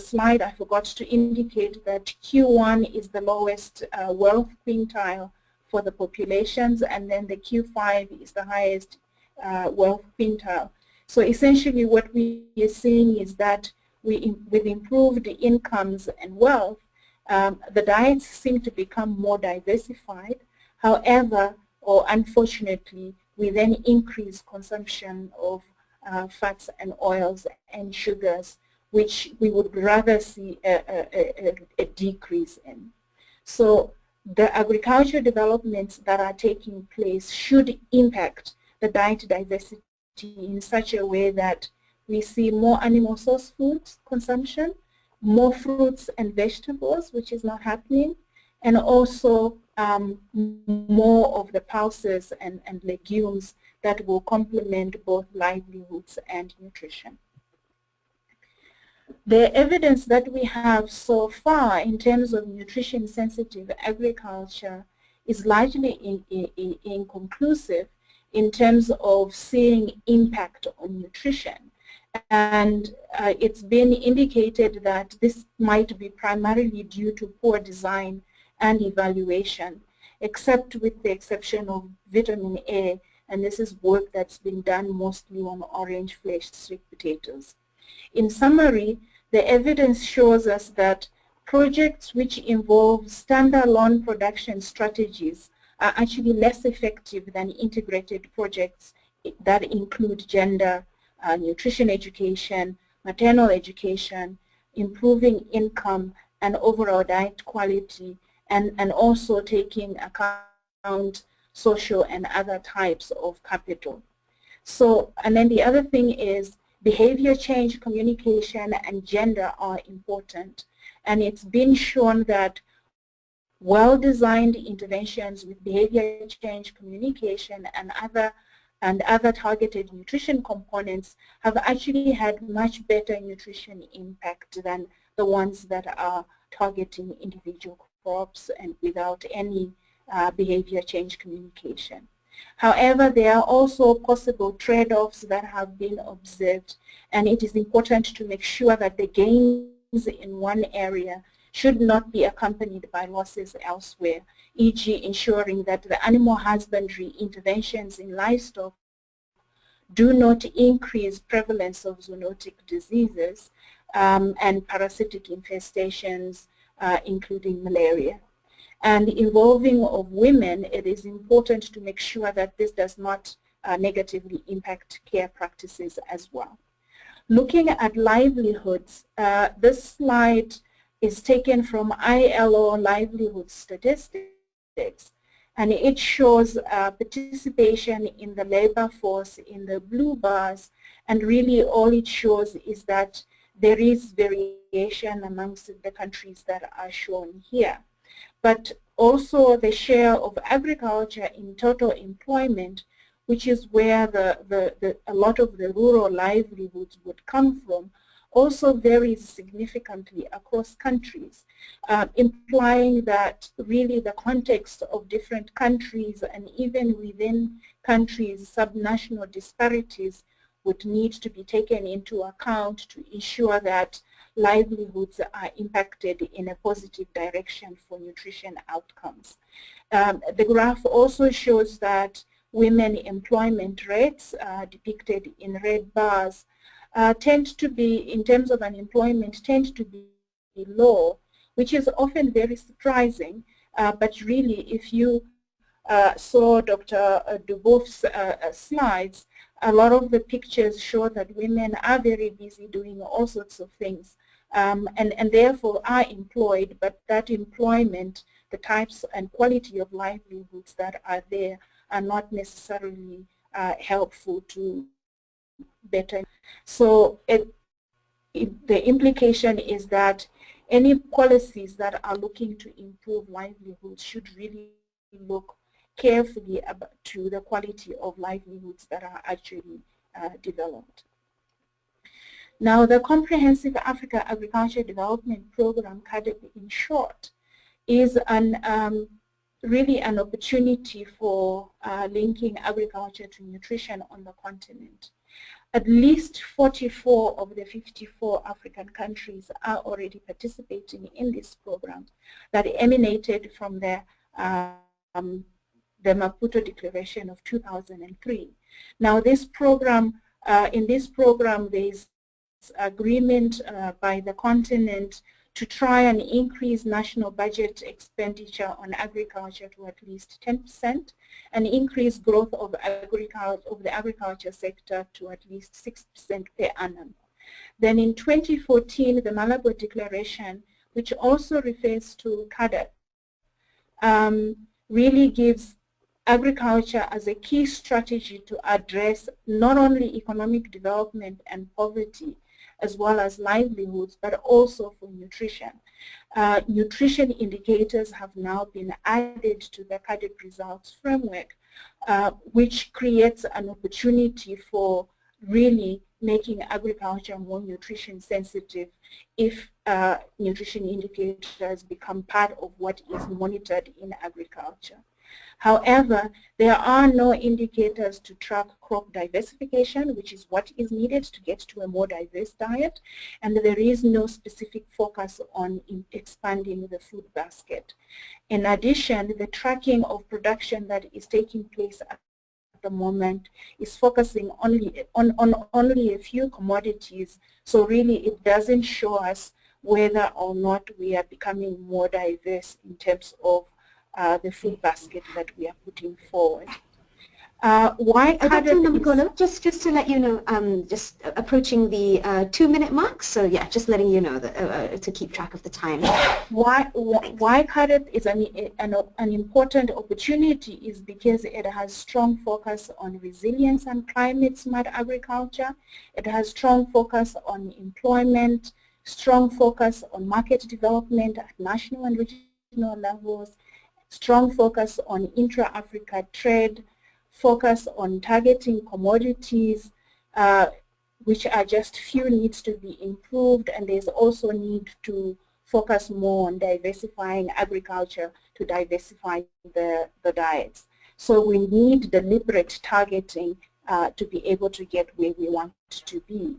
slide I forgot to indicate that Q1 is the lowest wealth quintile for the populations, and then the Q5 is the highest wealth quintile. So essentially what we are seeing is that with improved incomes and wealth, the diets seem to become more diversified. However, or unfortunately, we then increase consumption of fats and oils and sugars, which we would rather see a decrease in. So the agricultural developments that are taking place should impact the diet diversity in such a way that we see more animal source foods consumption, more fruits and vegetables, which is not happening, and also more of the pulses and legumes that will complement both livelihoods and nutrition. The evidence that we have so far in terms of nutrition-sensitive agriculture is largely inconclusive in terms of seeing impact on nutrition. And it's been indicated that this might be primarily due to poor design and evaluation, except with the exception of vitamin A, and this is work that's been done mostly on orange-fleshed sweet potatoes. In summary, the evidence shows us that projects which involve standalone production strategies are actually less effective than integrated projects that include gender, nutrition education, maternal education, improving income and overall diet quality, and also taking account social and other types of capital. So, and then the other thing is behavior change, communication, and gender are important. And it's been shown that well-designed interventions with behavior change, communication, and other targeted nutrition components have actually had much better nutrition impact than the ones that are targeting individual crops and without any behavior change communication. However, there are also possible trade-offs that have been observed, and it is important to make sure that the gains in one area should not be accompanied by losses elsewhere, e.g. ensuring that the animal husbandry interventions in livestock do not increase prevalence of zoonotic diseases and parasitic infestations, including malaria. And involving of women, it is important to make sure that this does not negatively impact care practices as well. Looking at livelihoods, this slide is taken from ILO livelihood statistics, and it shows participation in the labor force in the blue bars, and really all it shows is that there is variation amongst the countries that are shown here. But also the share of agriculture in total employment, which is where a lot of the rural livelihoods would come from, also varies significantly across countries, implying that really the context of different countries and even within countries, subnational disparities would need to be taken into account to ensure that livelihoods are impacted in a positive direction for nutrition outcomes. The graph also shows that women employment rates depicted in red bars tend to be, in terms of unemployment, tend to be low, which is often very surprising, but really if you saw Dr. Dubov's slides, a lot of the pictures show that women are very busy doing all sorts of things and therefore are employed, but that employment, the types and quality of livelihoods that are there are not necessarily helpful to better. So the implication is that any policies that are looking to improve livelihoods should really look carefully to the quality of livelihoods that are actually developed. Now, the Comprehensive Africa Agriculture Development Program, GAPAD in short, is really an opportunity for linking agriculture to nutrition on the continent. At least 44 of the 54 African countries are already participating in this program that emanated from the Maputo Declaration of 2003. Now, this program, in this program, there is agreement by the continent to try and increase national budget expenditure on agriculture to at least 10%, and increase growth of the agriculture sector to at least 6% per annum. Then in 2014, the Malabo Declaration, which also refers to GAPAD, really gives agriculture as a key strategy to address not only economic development and poverty, as well as livelihoods, but also for nutrition. Nutrition indicators have now been added to the GAPAD results framework, which creates an opportunity for really making agriculture more nutrition sensitive if nutrition indicators become part of what is monitored in agriculture. However, there are no indicators to track crop diversification, which is what is needed to get to a more diverse diet, and there is no specific focus on expanding the food basket. In addition, the tracking of production that is taking place at the moment is focusing only on only a few commodities, so really it doesn't show us whether or not we are becoming more diverse in terms of the food basket that we are putting forward. Why Dr. Namkolo, just to let you know, just approaching the 2-minute mark, so yeah, just letting you know that, to keep track of the time. Why GAPAD is an important opportunity is because it has strong focus on resilience and climate smart agriculture. It has strong focus on employment, strong focus on market development at national and regional levels, strong focus on intra-Africa trade, focus on targeting commodities, which are just few needs to be improved, and there's also need to focus more on diversifying agriculture to diversify the diets. So we need deliberate targeting to be able to get where we want to be.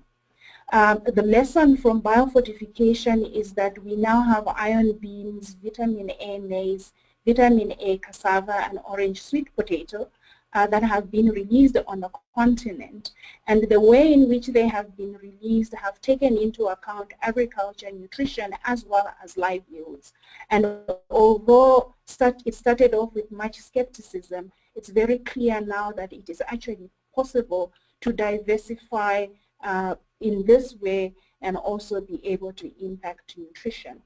The lesson from biofortification is that we now have iron beans, vitamin A maize, vitamin A cassava, and orange sweet potato that have been released on the continent. And the way in which they have been released have taken into account agriculture, nutrition, as well as livelihoods. And although it started off with much skepticism, it's very clear now that it is actually possible to diversify in this way and also be able to impact nutrition.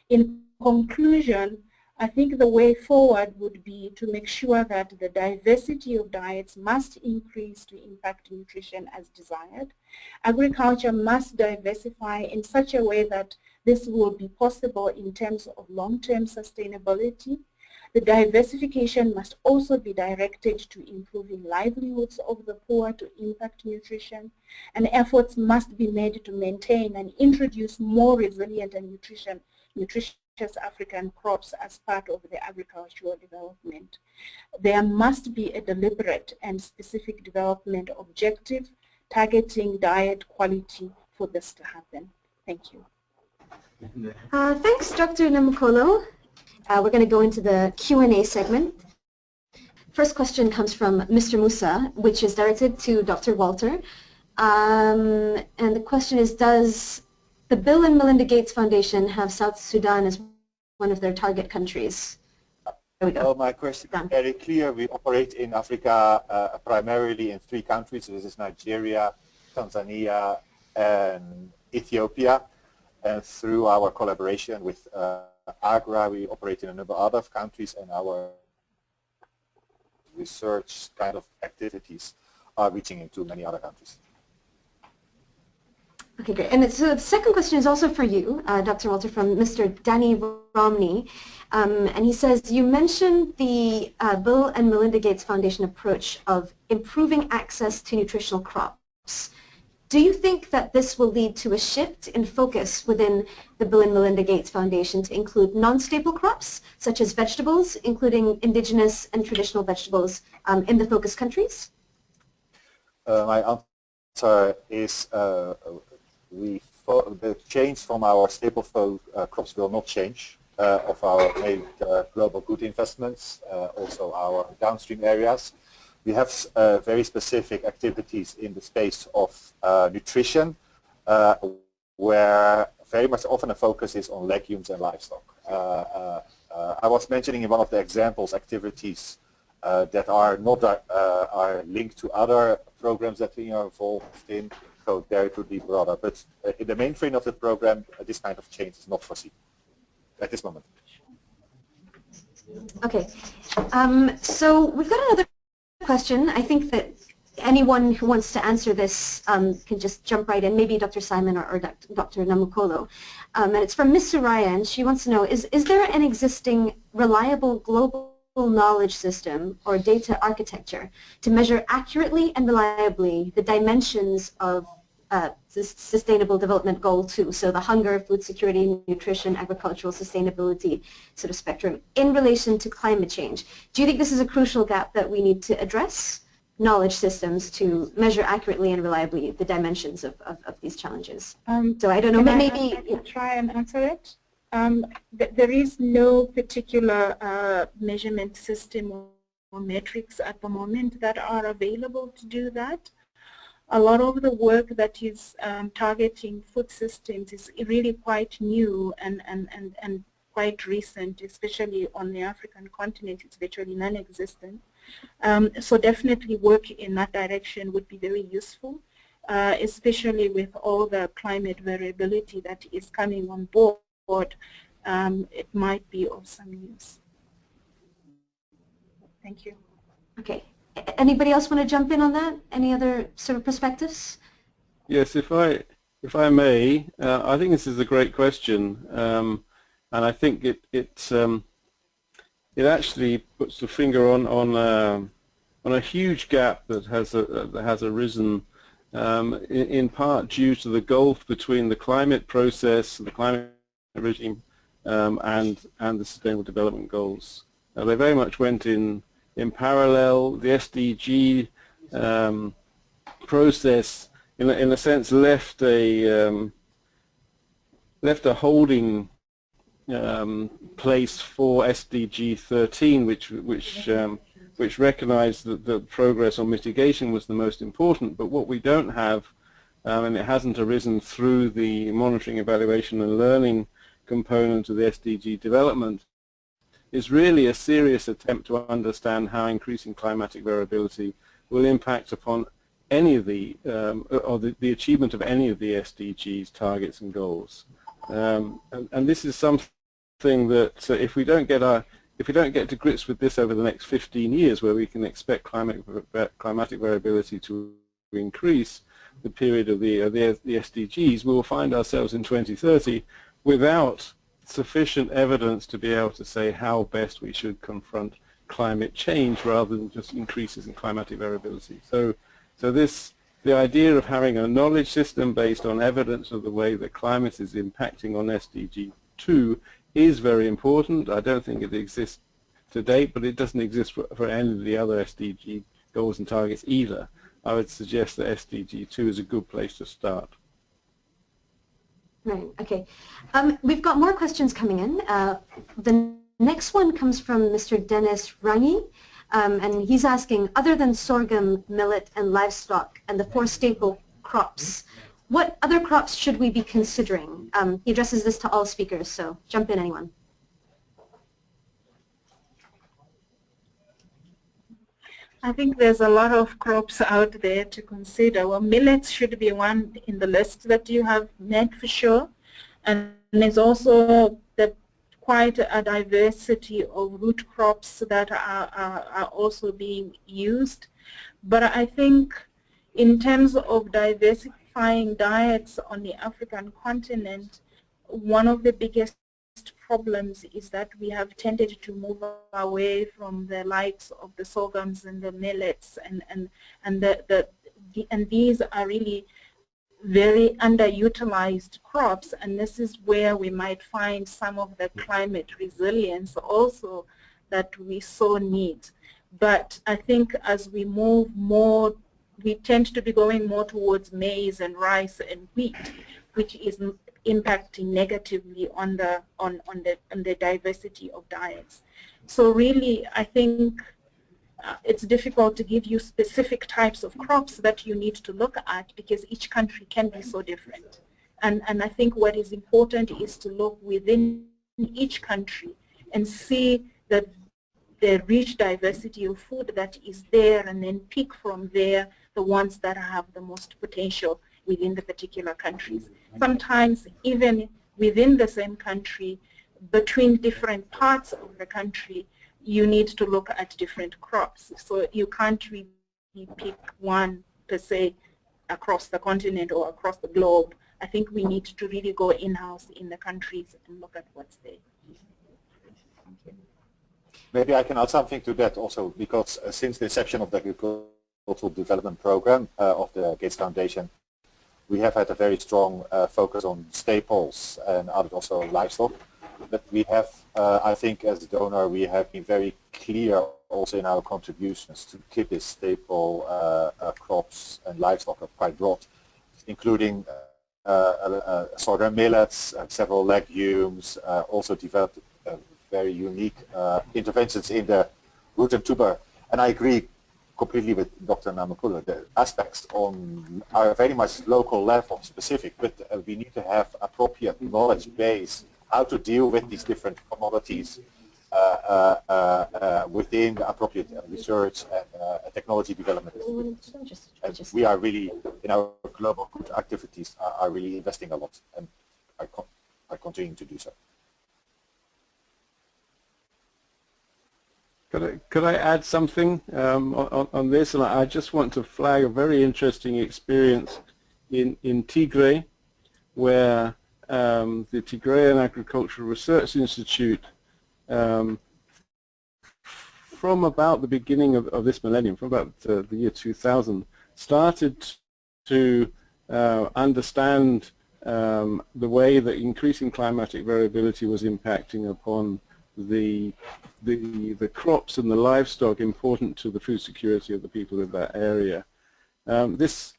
In conclusion, I think the way forward would be to make sure that the diversity of diets must increase to impact nutrition as desired. Agriculture must diversify in such a way that this will be possible in terms of long-term sustainability. The diversification must also be directed to improving livelihoods of the poor to impact nutrition, and efforts must be made to maintain and introduce more resilient and nutritious African crops as part of the agricultural development. There must be a deliberate and specific development objective targeting diet quality for this to happen. Thank you. Thanks, Dr. Namkolo. We're going to go into the Q&A segment. First question comes from Mr. Musa, which is directed to Dr. Walter. And the question is, does the Bill and Melinda Gates Foundation have South Sudan as one of their target countries? There we go. Well, my question is very clear. We operate in Africa primarily in 3 countries. This is Nigeria, Tanzania, and Ethiopia. And through our collaboration with AGRA, we operate in a number of other countries, and our research kind of activities are reaching into many other countries. Okay, great. And so the second question is also for you, Dr. Walter, from Mr. Danny Romney. And he says, you mentioned the Bill and Melinda Gates Foundation approach of improving access to nutritional crops. Do you think that this will lead to a shift in focus within the Bill and Melinda Gates Foundation to include non-staple crops, such as vegetables, including indigenous and traditional vegetables in the focus countries? My answer is the change from our staple crops will not change of our main global good investments, also our downstream areas. We have very specific activities in the space of nutrition, where very much often the focus is on legumes and livestock. I was mentioning in one of the examples activities that are not are linked to other programs that we are involved in, so there it would be broader. But in the mainframe of the program, this kind of change is not foreseen at this moment. Okay, so we've got another question. I think that anyone who wants to answer this can just jump right in, maybe Dr. Simon or Dr. Namukolo. And it's from Ms. Soraya, and she wants to know, is there an existing reliable global knowledge system or data architecture to measure accurately and reliably the dimensions of Sustainable Development Goal 2, so the hunger, food security, nutrition, agricultural sustainability sort of spectrum in relation to climate change? Do you think this is a crucial gap that we need to address, knowledge systems to measure accurately and reliably the dimensions of these challenges? So I don't know, maybe... I can try and answer it. There is no particular measurement system or metrics at the moment that are available to do that. A lot of the work that is targeting food systems is really quite new and quite recent, especially on the African continent. It's virtually non-existent. So definitely work in that direction would be very useful, especially with all the climate variability that is coming on board. It might be of some use. Thank you. Okay. Anybody else want to jump in on that? Any other sort of perspectives? Yes, if I may, I think this is a great question, and I think it actually puts the finger on a huge gap that has arisen in part due to the gulf between the climate process, the climate regime, and the Sustainable Development Goals. They very much went in parallel. The SDG process, in a sense, left a holding place for SDG 13, which recognized that the progress on mitigation was the most important. But what we don't have, and it hasn't arisen through the monitoring, evaluation, and learning component of the SDG development, is really a serious attempt to understand how increasing climatic variability will impact upon any of the achievement of any of the SDGs targets and goals. And this is something that if we don't get to grips with this over the next 15 years, where we can expect climatic variability to increase the period of the SDGs, we will find ourselves in 2030 without sufficient evidence to be able to say how best we should confront climate change rather than just increases in climatic variability. So the idea of having a knowledge system based on evidence of the way that climate is impacting on SDG 2 is very important. I don't think it exists to date, but it doesn't exist for any of the other SDG goals and targets either. I would suggest that SDG 2 is a good place to start. Right, okay. We've got more questions coming in. The next one comes from Mr. Dennis Rangi, and he's asking, other than sorghum, millet, and livestock, and the 4 staple crops, what other crops should we be considering? He addresses this to all speakers, so jump in, anyone. I think there's a lot of crops out there to consider. Well, millets should be one in the list that you have made for sure. And there's also quite a diversity of root crops that are also being used. But I think in terms of diversifying diets on the African continent, one of the biggest problems is that we have tended to move away from the likes of the sorghums and the millets, and these are really very underutilized crops, and this is where we might find some of the climate resilience also that we so need. But I think as we move more, we tend to be going more towards maize and rice and wheat, which is impacting negatively on the diversity of diets. So really, I think it's difficult to give you specific types of crops that you need to look at because each country can be so different. And I think what is important is to look within each country and see that the rich diversity of food that is there, and then pick from there the ones that have the most potential within the particular countries. Sometimes even within the same country, between different parts of the country, you need to look at different crops. So you can't really pick one per se across the continent or across the globe. I think we need to really go in-house in the countries and look at what's there. Maybe I can add something to that also, because since the inception of the Agricultural Development Program of the Gates Foundation, we have had a very strong focus on staples and also livestock. But we have, I think as a donor, we have been very clear also in our contributions to keep this staple crops and livestock quite broad, including sorghum millets, several legumes, also developed very unique interventions in the root and tuber. And I agree completely with Dr. Namakula. The aspects are very much local level specific, but we need to have appropriate knowledge base how to deal with these different commodities within the appropriate research and technology development. And we are really, in our global good activities, are really investing a lot, and are continuing to do so. Could I add something on this? And I just want to flag a very interesting experience in Tigray, where the Tigrayan Agricultural Research Institute, from about the beginning of this millennium, from about the year 2000, started to understand the way that increasing climatic variability was impacting upon the crops and the livestock important to the food security of the people in that area. This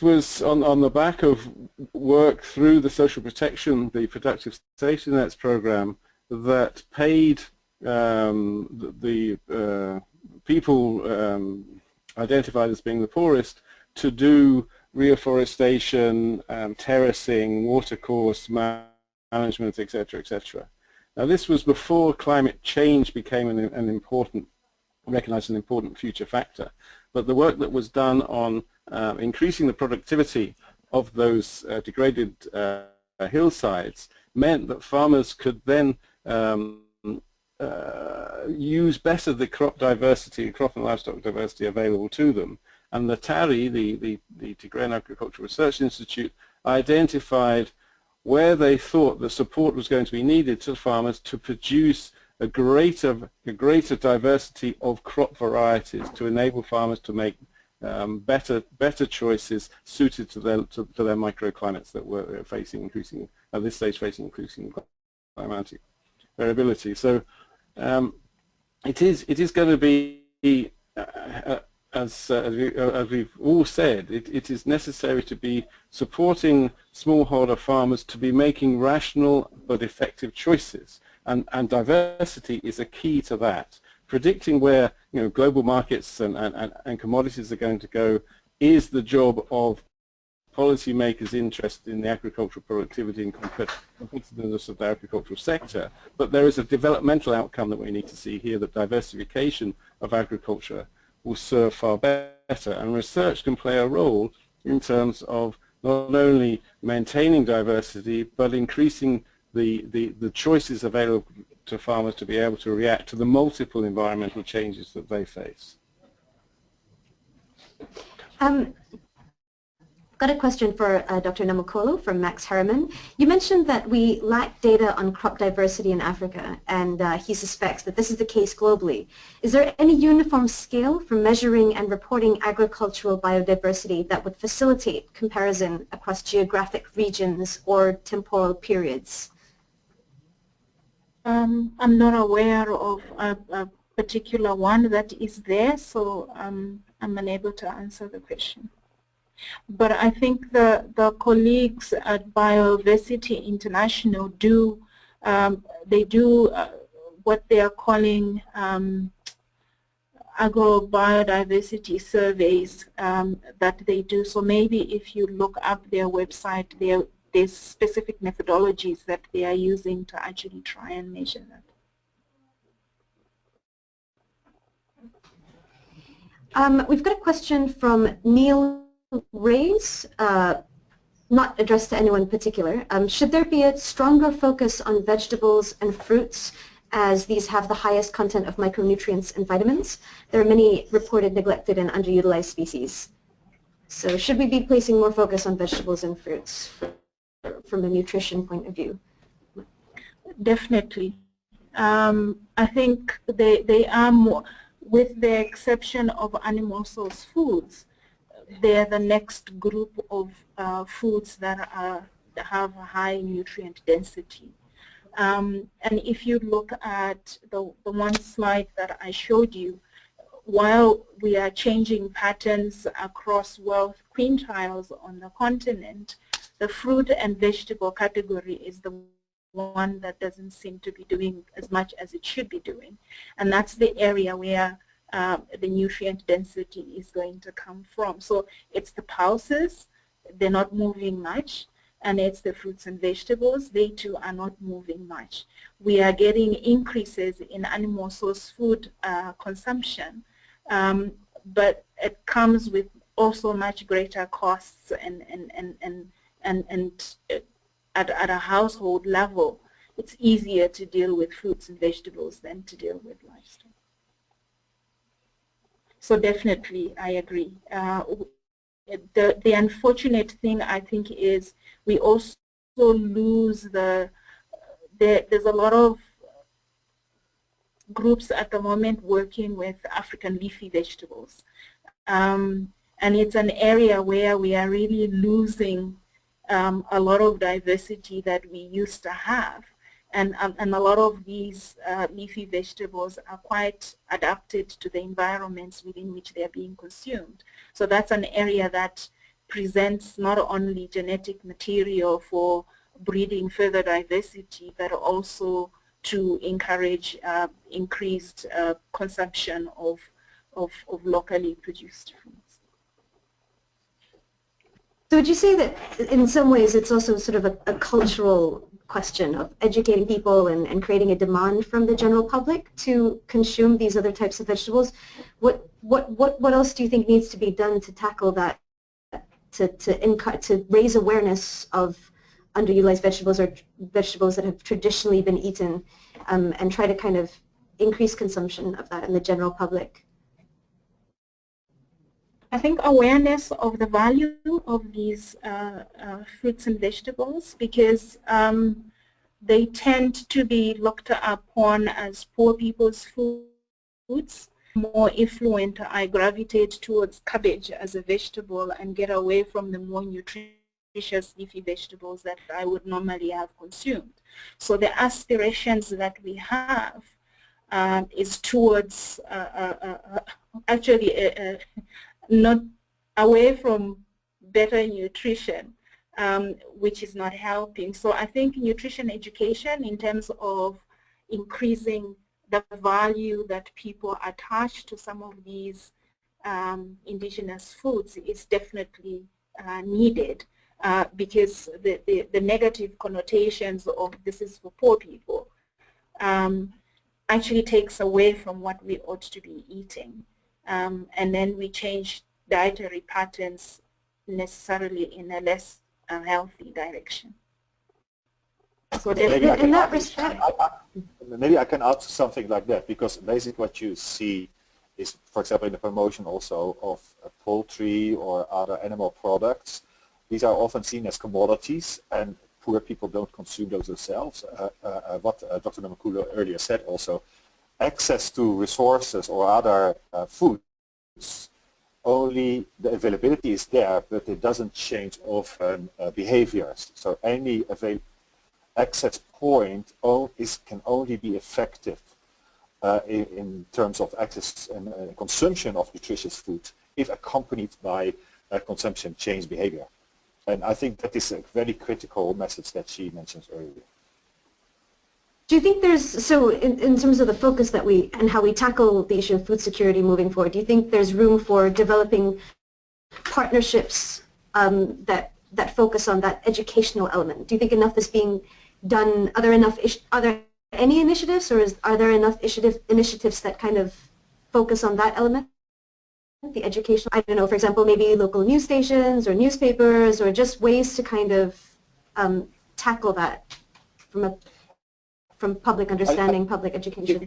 was on the back of work through the social protection, the productive safety nets program, that paid the people identified as being the poorest to do reforestation, terracing, watercourse management, etc., etc. Now, this was before climate change became recognized an important future factor. But the work that was done on increasing the productivity of those degraded hillsides meant that farmers could then use better the crop diversity, crop and livestock diversity available to them. And the TARI, the Tigrayan Agricultural Research Institute, identified where they thought the support was going to be needed to farmers to produce a greater diversity of crop varieties to enable farmers to make better choices suited to their microclimates that were facing increasing climatic variability. So it is going to be as we've all said, it is necessary to be supporting smallholder farmers to be making rational but effective choices, and diversity is a key to that. Predicting where global markets and commodities are going to go is the job of policymakers interested in the agricultural productivity and competitiveness of the agricultural sector, but there is a developmental outcome that we need to see here, that diversification of agriculture will serve far better, and research can play a role in terms of not only maintaining diversity but increasing the choices available to farmers to be able to react to the multiple environmental changes that they face. Got a question for Dr. Namokolo from Max Harriman. You mentioned that we lack data on crop diversity in Africa, and he suspects that this is the case globally. Is there any uniform scale for measuring and reporting agricultural biodiversity that would facilitate comparison across geographic regions or temporal periods? I'm not aware of a particular one that is there, so I'm unable to answer the question. But I think the colleagues at Biodiversity International do, they do what they are calling agro-biodiversity surveys that they do. So maybe if you look up their website, there's specific methodologies that they are using to actually try and measure that. We've got a question from Neil Reyes, not addressed to anyone in particular. Should there be a stronger focus on vegetables and fruits, as these have the highest content of micronutrients and vitamins? There are many reported neglected and underutilized species. So should we be placing more focus on vegetables and fruits from a nutrition point of view? Definitely. I think they are more, with the exception of animal source foods, they're the next group of foods that have high nutrient density. And if you look at the one slide that I showed you, while we are changing patterns across wealth quintiles on the continent, the fruit and vegetable category is the one that doesn't seem to be doing as much as it should be doing. And that's the area where the nutrient density is going to come from. So it's the pulses, they're not moving much, and it's the fruits and vegetables, they too are not moving much. We are getting increases in animal source food consumption, but it comes with also much greater costs, and at a household level, it's easier to deal with fruits and vegetables than to deal with livestock. So definitely, I agree. The unfortunate thing, I think, is we also lose there's a lot of groups at the moment working with African leafy vegetables. And it's an area where we are really losing a lot of diversity that we used to have. And a lot of these leafy vegetables are quite adapted to the environments within which they are being consumed. So that's an area that presents not only genetic material for breeding further diversity, but also to encourage increased consumption of locally produced foods. So would you say that in some ways it's also sort of a cultural question of educating people and creating a demand from the general public to consume these other types of vegetables? What else do you think needs to be done to tackle that, to raise awareness of underutilized vegetables or vegetables that have traditionally been eaten, and try to kind of increase consumption of that in the general public? I think awareness of the value of these fruits and vegetables, because they tend to be looked upon as poor people's foods. More affluent, I gravitate towards cabbage as a vegetable and get away from the more nutritious leafy vegetables that I would normally have consumed. So the aspirations that we have is towards actually not away from better nutrition, which is not helping. So I think nutrition education in terms of increasing the value that people attach to some of these indigenous foods is definitely needed because the negative connotations of this is for poor people actually takes away from what we ought to be eating. And then we change dietary patterns necessarily in a less healthy direction. So in that respect, maybe I can add something like that, because basically what you see is, for example, in the promotion also of poultry or other animal products, these are often seen as commodities, and poor people don't consume those themselves. What Dr. Namakula earlier said also, access to resources or other foods, only the availability is there, but it doesn't change often behaviors. So any access point can only be effective in terms of access and consumption of nutritious food if accompanied by consumption change behavior. And I think that is a very critical message that she mentioned earlier. do you think there's, so in terms of the focus that and how we tackle the issue of food security moving forward, do you think there's room for developing partnerships that focus on that educational element? Do you think enough is being done? Are there any initiatives, or are there enough initiatives that kind of focus on that element? The educational, I don't know, for example, maybe local news stations or newspapers, or just ways to kind of tackle that from public understanding, public education.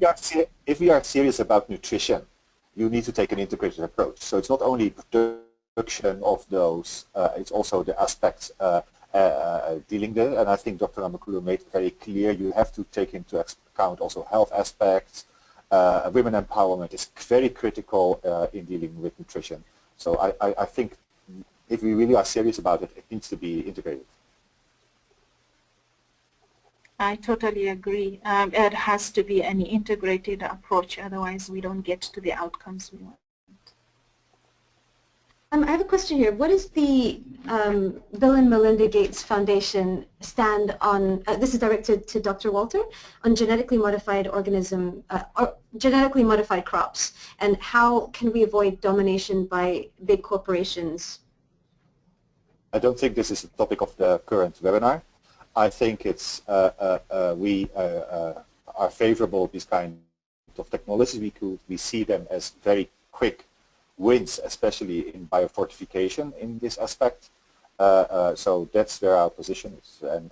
If we are serious about nutrition, you need to take an integrated approach. So it's not only production of those, it's also the aspects dealing there. And I think Dr. Namakulu made it very clear you have to take into account also health aspects. Women empowerment is very critical in dealing with nutrition. So I think if we really are serious about it, it needs to be integrated. I totally agree. It has to be an integrated approach, otherwise we don't get to the outcomes we want. I have a question here. What is the Bill and Melinda Gates Foundation stand on, this is directed to Dr. Walter, on genetically modified genetically modified crops, and how can we avoid domination by big corporations? I don't think this is the topic of the current webinar. I think it's we are favorable to this kind of technology. We see them as very quick wins, especially in biofortification in this aspect. So that's where our position is, and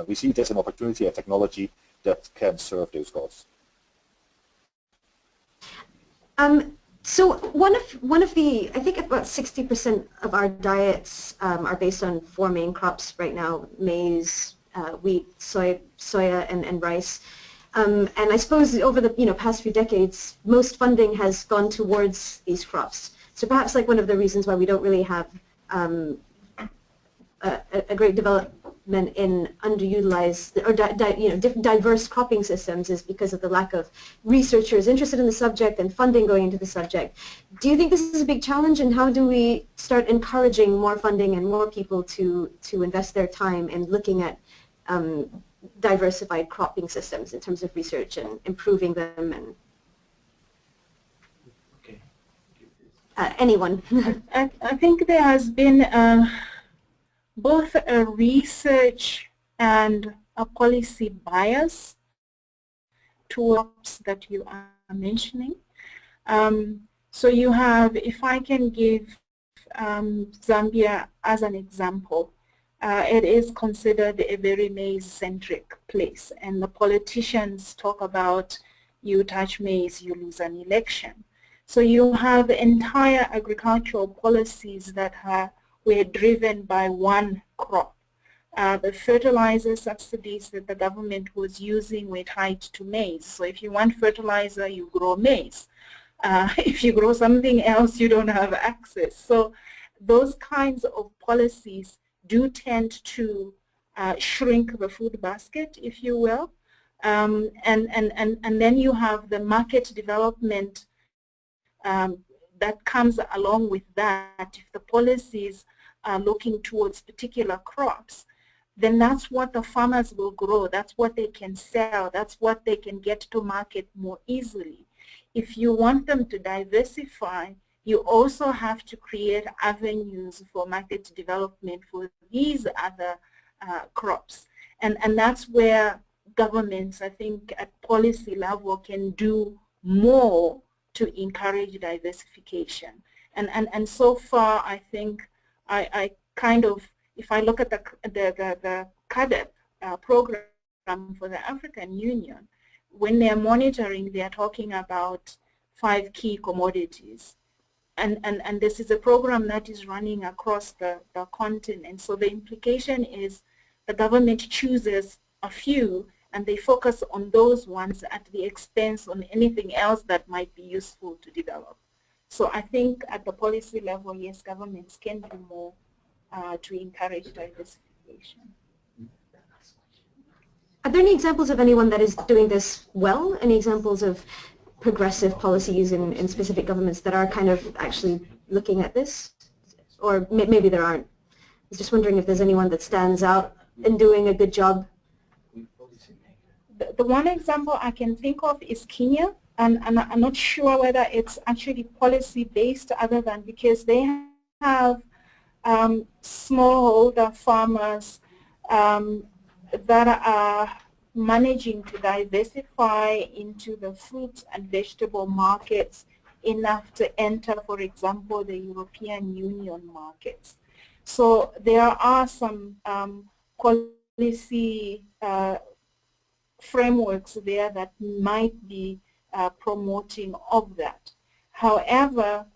we see it as an opportunity, a technology that can serve those goals. So one of the, I think about 60% of our diets are based on four main crops right now: maize, wheat, soya, and rice. And I suppose over the past few decades, most funding has gone towards these crops. So perhaps like one of the reasons why we don't really have a great development in underutilized or diverse cropping systems is because of the lack of researchers interested in the subject and funding going into the subject. Do you think this is a big challenge, and how do we start encouraging more funding and more people to invest their time in looking at diversified cropping systems in terms of research and improving them? And anyone? I think there has been both a research and a policy bias towards that you are mentioning. So you have, if I can give Zambia as an example, it is considered a very maize-centric place, and the politicians talk about you touch maize, you lose an election. So you have entire agricultural policies that were driven by one crop. The fertilizer subsidies that the government was using were tied to maize. So if you want fertilizer, you grow maize. If you grow something else, you don't have access. So those kinds of policies do tend to shrink the food basket, if you will. And then you have the market development that comes along with that. If the policies are looking towards particular crops, then that's what the farmers will grow. That's what they can sell. That's what they can get to market more easily. If you want them to diversify, you also have to create avenues for market development for these other crops. And that's where governments, I think, at policy level can do more to encourage diversification. And so far, I think I kind of, if I look at the CADEP program for the African Union, when they're monitoring, they're talking about 5 key commodities. And this is a program that is running across the continent. So the implication is the government chooses a few and they focus on those ones at the expense on anything else that might be useful to develop. So I think at the policy level, yes, governments can do more to encourage diversification. Are there any examples of anyone that is doing this well? Any examples of progressive policies in specific governments that are kind of actually looking at this? Or maybe there aren't. I was just wondering if there's anyone that stands out in doing a good job. The one example I can think of is Kenya, and I'm not sure whether it's actually policy-based other than because they have smallholder farmers that are managing to diversify into the fruits and vegetable markets enough to enter, for example, the European Union markets. So there are some policy frameworks there that might be promoting of that. However,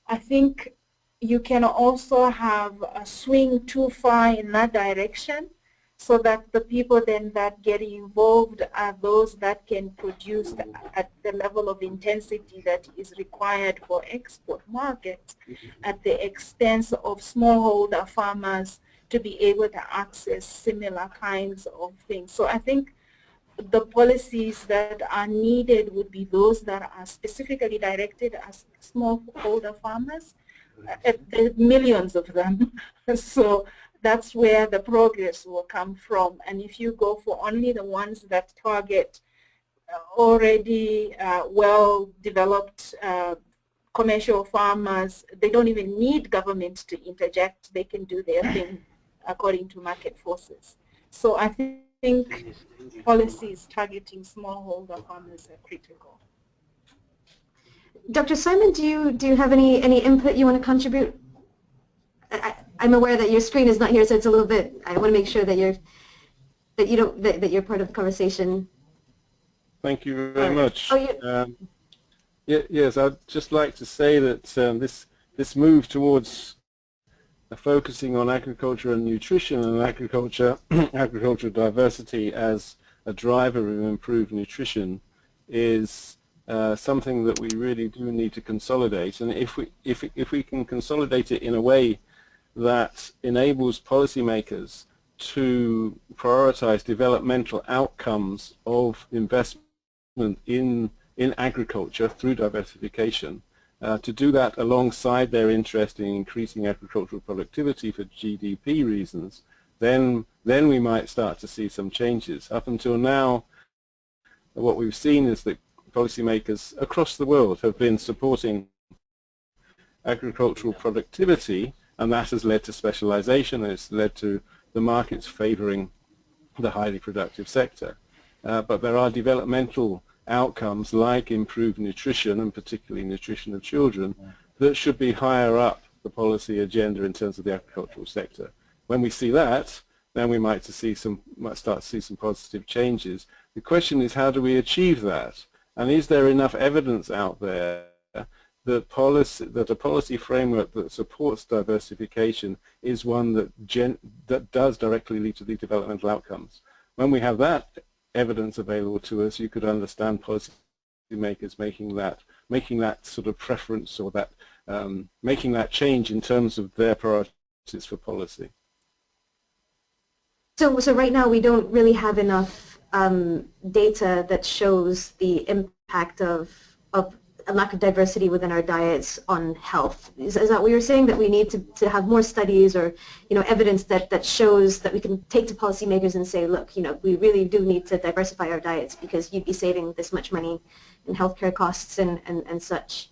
I think you can also have a swing too far in that direction so that the people then that get involved are those that can produce at the level of intensity that is required for export markets at the expense of smallholder farmers to be able to access similar kinds of things. So I think the policies that are needed would be those that are specifically directed at smallholder farmers. There are millions of them. So that's where the progress will come from. And if you go for only the ones that target already well-developed commercial farmers, they don't even need government to interject. They can do their thing according to market forces. So I think policies targeting smallholder farmers are critical. Dr. Simon, do you have any input you want to contribute? I'm aware that your screen is not here, so it's a little bit. I want to make sure that you're part of the conversation. Thank you very much. Oh, yes, I'd just like to say that this move towards focusing on agriculture and nutrition and agricultural diversity as a driver of improved nutrition is something that we really do need to consolidate. And if we can consolidate it in a way that enables policymakers to prioritize developmental outcomes of investment in agriculture through diversification, to do that alongside their interest in increasing agricultural productivity for GDP reasons, then we might start to see some changes. Up until now, what we've seen is that policymakers across the world have been supporting agricultural productivity, and that has led to specialization, and it's led to the markets favoring the highly productive sector. But there are developmental outcomes like improved nutrition, and particularly nutrition of children, that should be higher up the policy agenda in terms of the agricultural sector. When we see that, then we might start to see some positive changes. The question is, how do we achieve that? And is there enough evidence out there that a policy framework that supports diversification is one that does directly lead to the developmental outcomes? When we have that evidence available to us, you could understand policymakers making that sort of preference, or that making that change in terms of their priorities for policy. So right now we don't really have enough data that shows the impact of a lack of diversity within our diets on health. Is that what you're saying, that we need to have more studies or evidence that shows that we can take to policymakers and say, look, we really do need to diversify our diets because you'd be saving this much money in healthcare costs and such?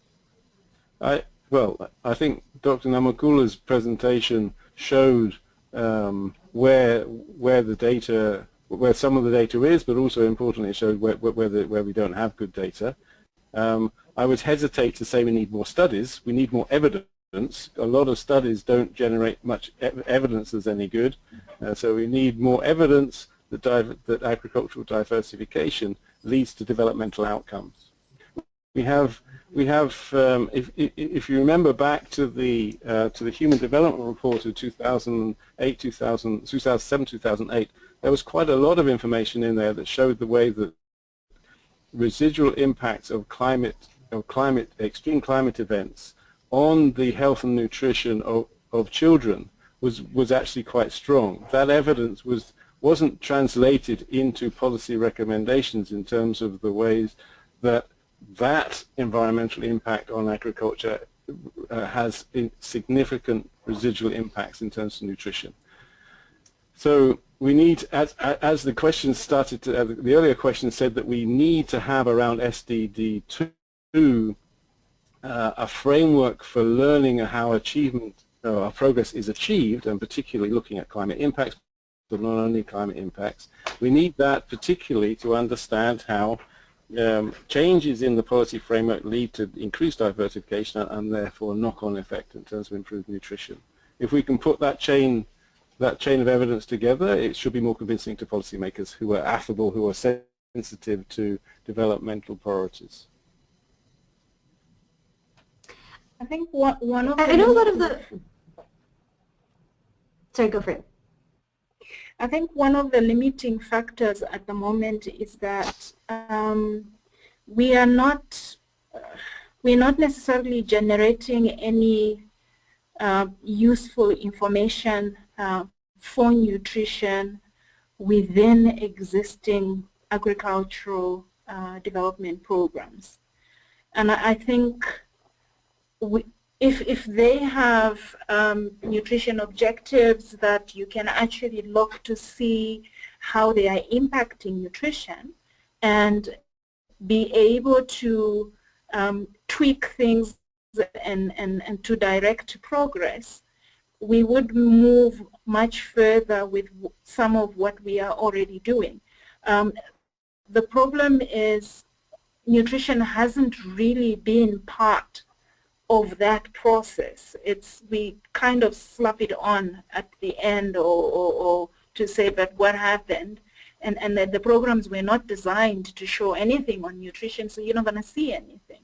Well, I think Dr. Namakula's presentation showed where the data, where some of the data is, but also importantly it showed where we don't have good data. I would hesitate to say we need more studies. We need more evidence. A lot of studies don't generate much evidence that's any good. So we need more evidence that agricultural diversification leads to developmental outcomes. We have if you remember back to the Human Development Report of 2008, 2007, 2008, there was quite a lot of information in there that showed the way that residual impacts of extreme climate events on the health and nutrition of children was actually quite strong. That evidence wasn't translated into policy recommendations in terms of the ways that environmental impact on agriculture has significant residual impacts in terms of nutrition. So we need, as the question started to, the earlier question said that we need to have around SDG2 a framework for learning how our progress is achieved, and particularly looking at climate impacts, but not only climate impacts. We need that particularly to understand how changes in the policy framework lead to increased diversification and therefore knock-on effect in terms of improved nutrition. If we can put that chain of evidence together, it should be more convincing to policymakers who are affable, who are sensitive to developmental priorities. I think one of I know a lot of the... Sorry, go for it. I think one of the limiting factors at the moment is that we are not necessarily generating any useful information for nutrition within existing agricultural development programs. And I think if they have nutrition objectives that you can actually look to see how they are impacting nutrition and be able to tweak things and to direct progress, we would move much further with some of what we are already doing. The problem is nutrition hasn't really been part of that process. We kind of slap it on at the end or to say, but what happened? And that the programs were not designed to show anything on nutrition, so you're not going to see anything.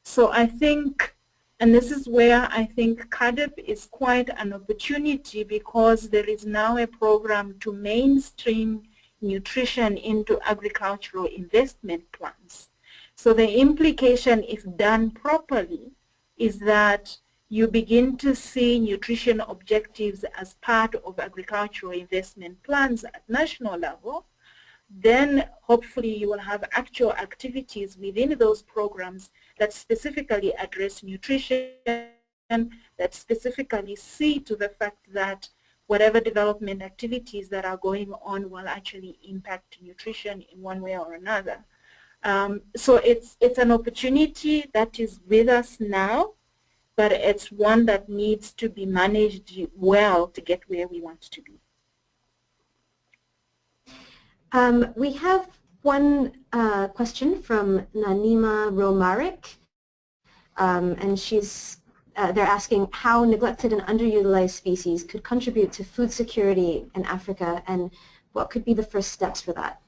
So I think, and this is where I think CADIP is quite an opportunity, because there is now a program to mainstream nutrition into agricultural investment plans. So the implication, if done properly, is that you begin to see nutrition objectives as part of agricultural investment plans at national level. Then hopefully you will have actual activities within those programs that specifically address nutrition, that specifically see to the fact that whatever development activities that are going on will actually impact nutrition in one way or another. So it's an opportunity that is with us now, but it's one that needs to be managed well to get where we want to be. We have one question from Nanima Romarik, and they're asking how neglected and underutilized species could contribute to food security in Africa, and what could be the first steps for that?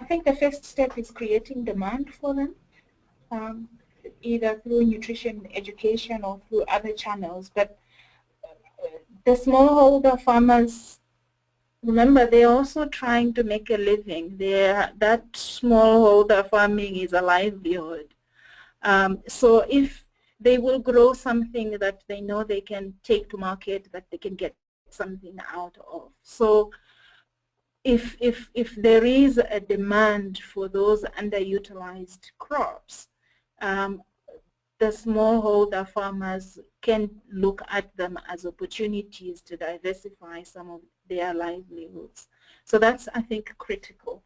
I think the first step is creating demand for them, either through nutrition education or through other channels. But the smallholder farmers, remember, they're also trying to make a living. That smallholder farming is a livelihood. So if they will grow something that they know they can take to market, that they can get something out of. So if there is a demand for those underutilized crops, the smallholder farmers can look at them as opportunities to diversify some of their livelihoods. So that's, I think, critical.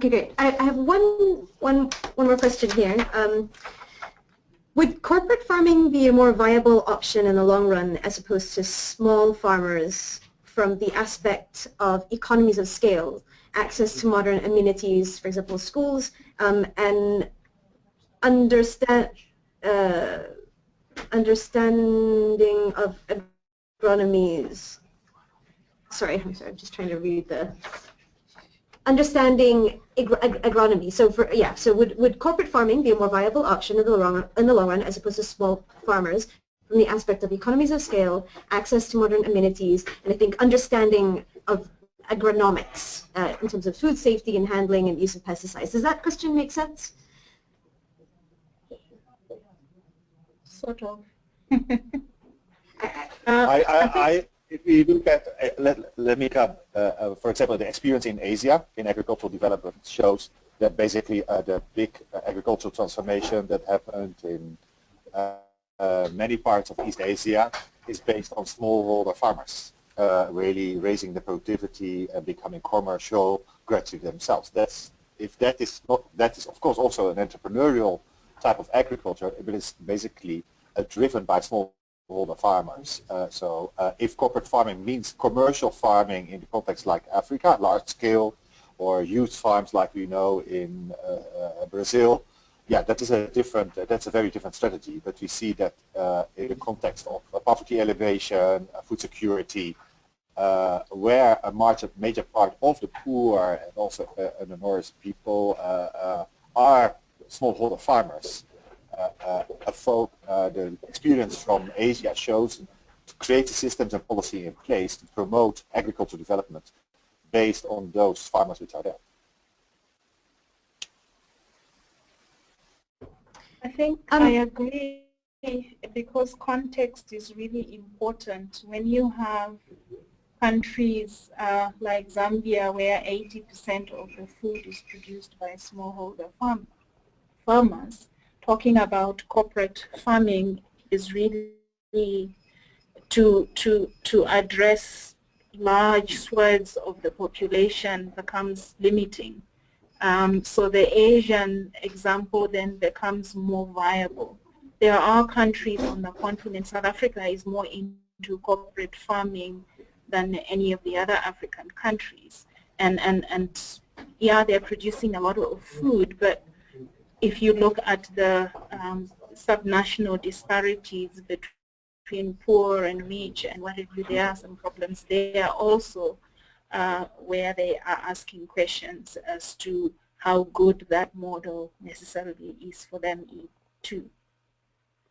Okay, great. I have one more question here. Would corporate farming be a more viable option in the long run as opposed to small farmers from the aspect of economies of scale, access to modern amenities, for example, schools, and understanding of agronomies? Sorry, I'm just trying to read the understanding agronomy. So would corporate farming be a more viable option in the long run as opposed to small farmers from the aspect of economies of scale, access to modern amenities, and I think understanding of agronomics in terms of food safety and handling and use of pesticides. Does that question make sense? Sort of. If we look at, let me come, for example, the experience in Asia in agricultural development shows that basically the big agricultural transformation that happened in many parts of East Asia is based on smallholder farmers, really raising the productivity and becoming commercial gradually themselves. That is of course also an entrepreneurial type of agriculture, but it's basically driven by smallholder farmers. So if corporate farming means commercial farming in the context like Africa, large scale, or huge farms like we know in Brazil, yeah, that's a very different strategy. But we see that in the context of poverty alleviation, food security, where a major part of the poor and also the North people are smallholder farmers. The experience from Asia shows to create systems and policy in place to promote agricultural development based on those farmers which are there. I think I agree, because context is really important. When you have countries like Zambia, where 80% of the food is produced by smallholder farmers, talking about corporate farming is really to address large swathes of the population becomes limiting. So the Asian example then becomes more viable. There are countries on the continent, South Africa is more into corporate farming than any of the other African countries. And yeah, they're producing a lot of food, but if you look at the subnational disparities between poor and rich and what have you, there are some problems there also where they are asking questions as to how good that model necessarily is for them too.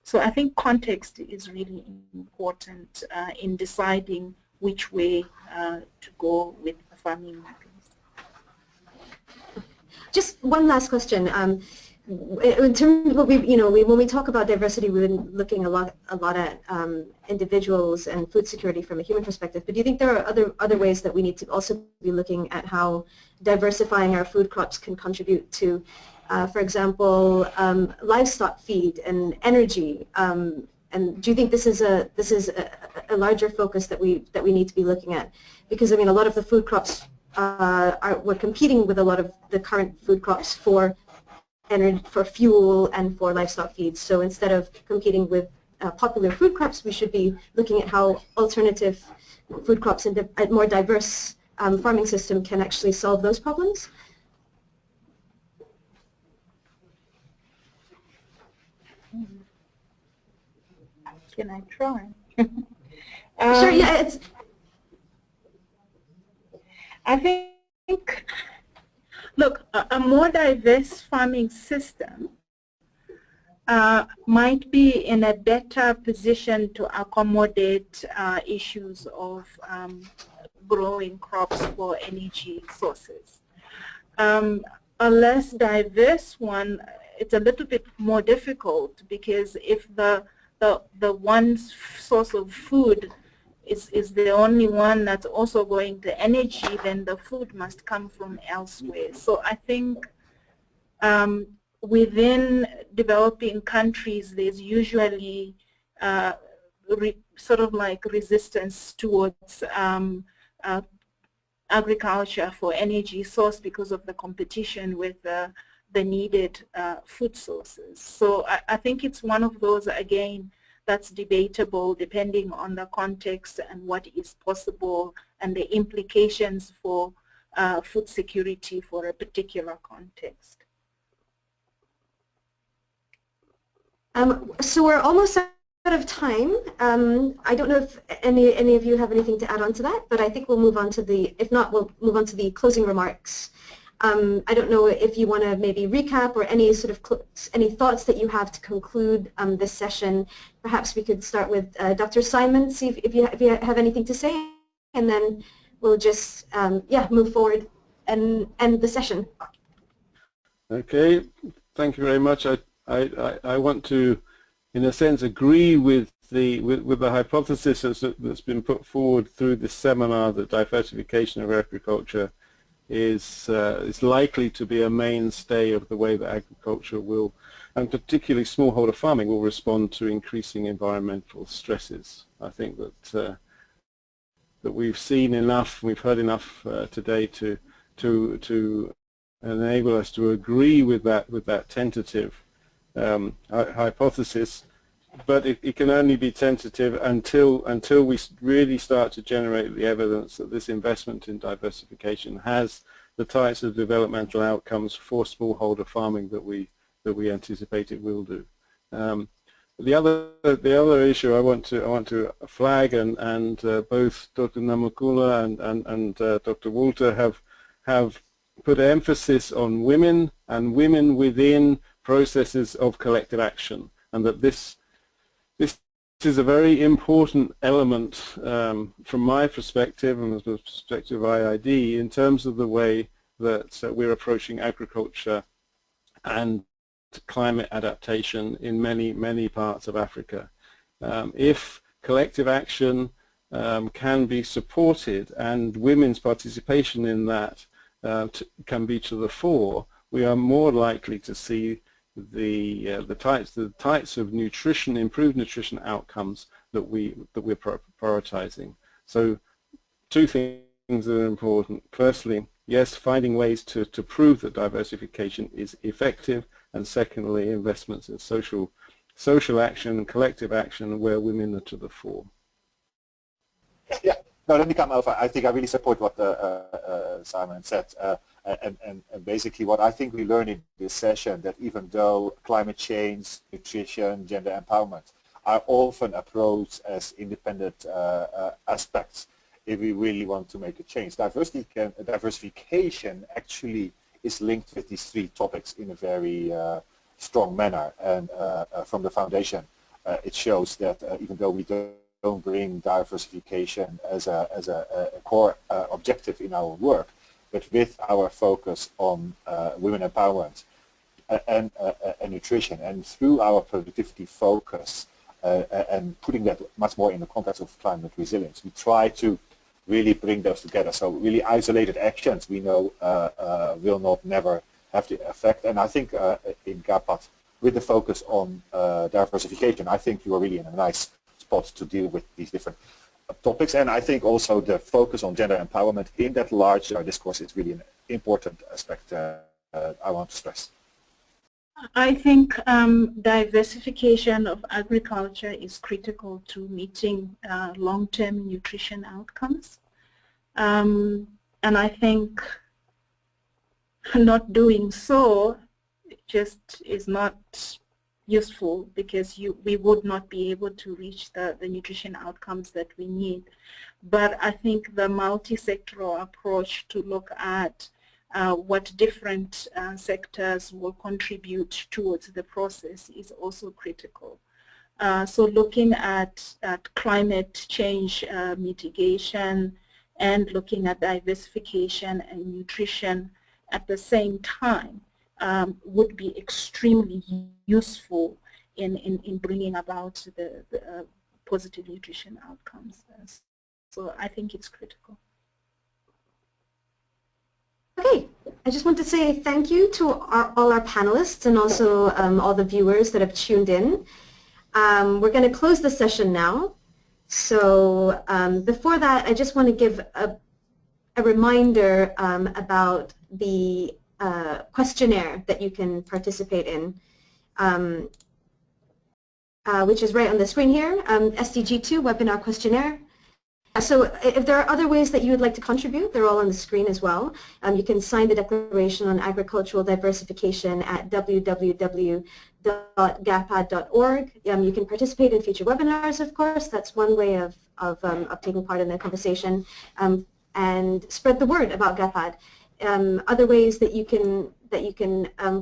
So I think context is really important in deciding which way to go with the farming methods. Just one last question. In terms of when we talk about diversity, we've been looking a lot at individuals and food security from a human perspective. But do you think there are other ways that we need to also be looking at how diversifying our food crops can contribute to, for example, livestock feed and energy? And do you think this is a larger focus that we need to be looking at? Because I mean, a lot of the food crops we're competing with a lot of the current food crops for energy, for fuel, and for livestock feeds. So instead of competing with popular food crops, we should be looking at how alternative food crops and a more diverse farming system can actually solve those problems. Can I try? Sure, yeah. I think, look, a more diverse farming system might be in a better position to accommodate issues of growing crops for energy sources. A less diverse one, it's a little bit more difficult, because if the one source of food is the only one that's also going to energy, then the food must come from elsewhere. So I think within developing countries, there's usually sort of like resistance towards agriculture for energy source because of the competition with the needed food sources. So I think it's one of those, again, that's debatable depending on the context and what is possible and the implications for food security for a particular context. So we're almost out of time. I don't know if any of you have anything to add on to that, but I think we'll move on to the, if not, we'll move on to the closing remarks. I don't know if you want to maybe recap or any sort of any thoughts that you have to conclude this session. Perhaps we could start with Dr. Simon, see if you have anything to say, and then we'll just yeah, move forward and end the session. Okay, thank you very much. I want to, in a sense, agree with the hypothesis that's been put forward through this seminar that diversification of agriculture is likely to be a mainstay of the way that agriculture will, and particularly smallholder farming, will respond to increasing environmental stresses. I think that we've seen enough, we've heard enough today to enable us to agree with that tentative hypothesis. But it can only be tentative until we really start to generate the evidence that this investment in diversification has the types of developmental outcomes for smallholder farming that we anticipate it will do. The other issue I want to flag, and both Dr. Namakula and Dr. Walter have put emphasis on women and women within processes of collective action, and that this is a very important element from my perspective and the perspective of IID in terms of the way that we're approaching agriculture and climate adaptation in many parts of Africa. If collective action can be supported and women's participation in that can be to the fore, we are more likely to see the types of nutrition, improved nutrition outcomes that we're prioritizing. So two things that are important. Firstly, yes, finding ways to prove that diversification is effective, and secondly, investments in social action and collective action where women are to the fore. Yeah, no, let me come over. I think I really support what Simon said. And basically what I think we learned in this session, that even though climate change, nutrition, gender empowerment are often approached as independent aspects, if we really want to make a change, diversification actually is linked with these three topics in a very strong manner. And from the foundation, it shows that even though we don't bring diversification as a core objective in our work, but with our focus on women empowerment and nutrition, and through our productivity focus and putting that much more in the context of climate resilience, we try to really bring those together. So really isolated actions we know will never have the effect. And I think in GAPAD, with the focus on diversification, I think you are really in a nice spot to deal with these different topics. And I think also the focus on gender empowerment in that larger discourse is really an important aspect I want to stress. I think diversification of agriculture is critical to meeting long-term nutrition outcomes. And I think not doing so just is not useful, because we would not be able to reach the nutrition outcomes that we need. But I think the multi-sectoral approach to look at what different sectors will contribute towards the process is also critical. So looking at climate change mitigation and looking at diversification and nutrition at the same time would be extremely useful in bringing about the positive nutrition outcomes. So I think it's critical. Okay, I just want to say thank you to all our panelists and also all the viewers that have tuned in. We're going to close the session now. So before that, I just want to give a reminder about the questionnaire that you can participate in, which is right on the screen here, SDG2 webinar questionnaire. So if there are other ways that you would like to contribute, they're all on the screen as well. You can sign the Declaration on Agricultural Diversification at www.gapad.org. You can participate in future webinars, of course. That's one way of taking part in the conversation, and spread the word about GAPAD. Other ways that you can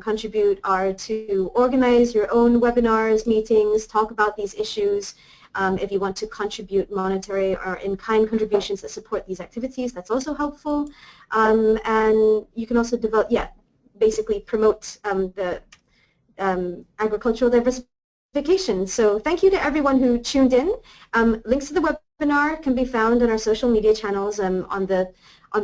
contribute are to organize your own webinars, meetings, talk about these issues. If you want to contribute monetary or in-kind contributions that support these activities, that's also helpful. And you can also develop, basically promote the agricultural diversification. So thank you to everyone who tuned in. Links to the webinar can be found on our social media channels on the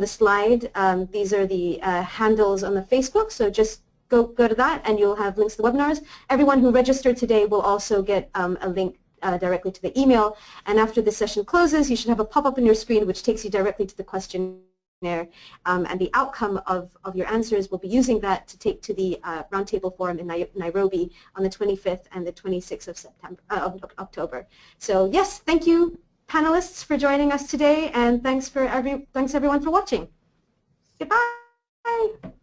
slide. These are the handles on the Facebook, so just go to that and you'll have links to the webinars. Everyone who registered today will also get a link directly to the email, and after the session closes you should have a pop-up on your screen which takes you directly to the questionnaire, and the outcome of your answers will be using that to take to the Roundtable Forum in Nairobi on the 25th and the 26th of October. So yes, thank you panelists for joining us today, and thanks everyone for watching. Goodbye.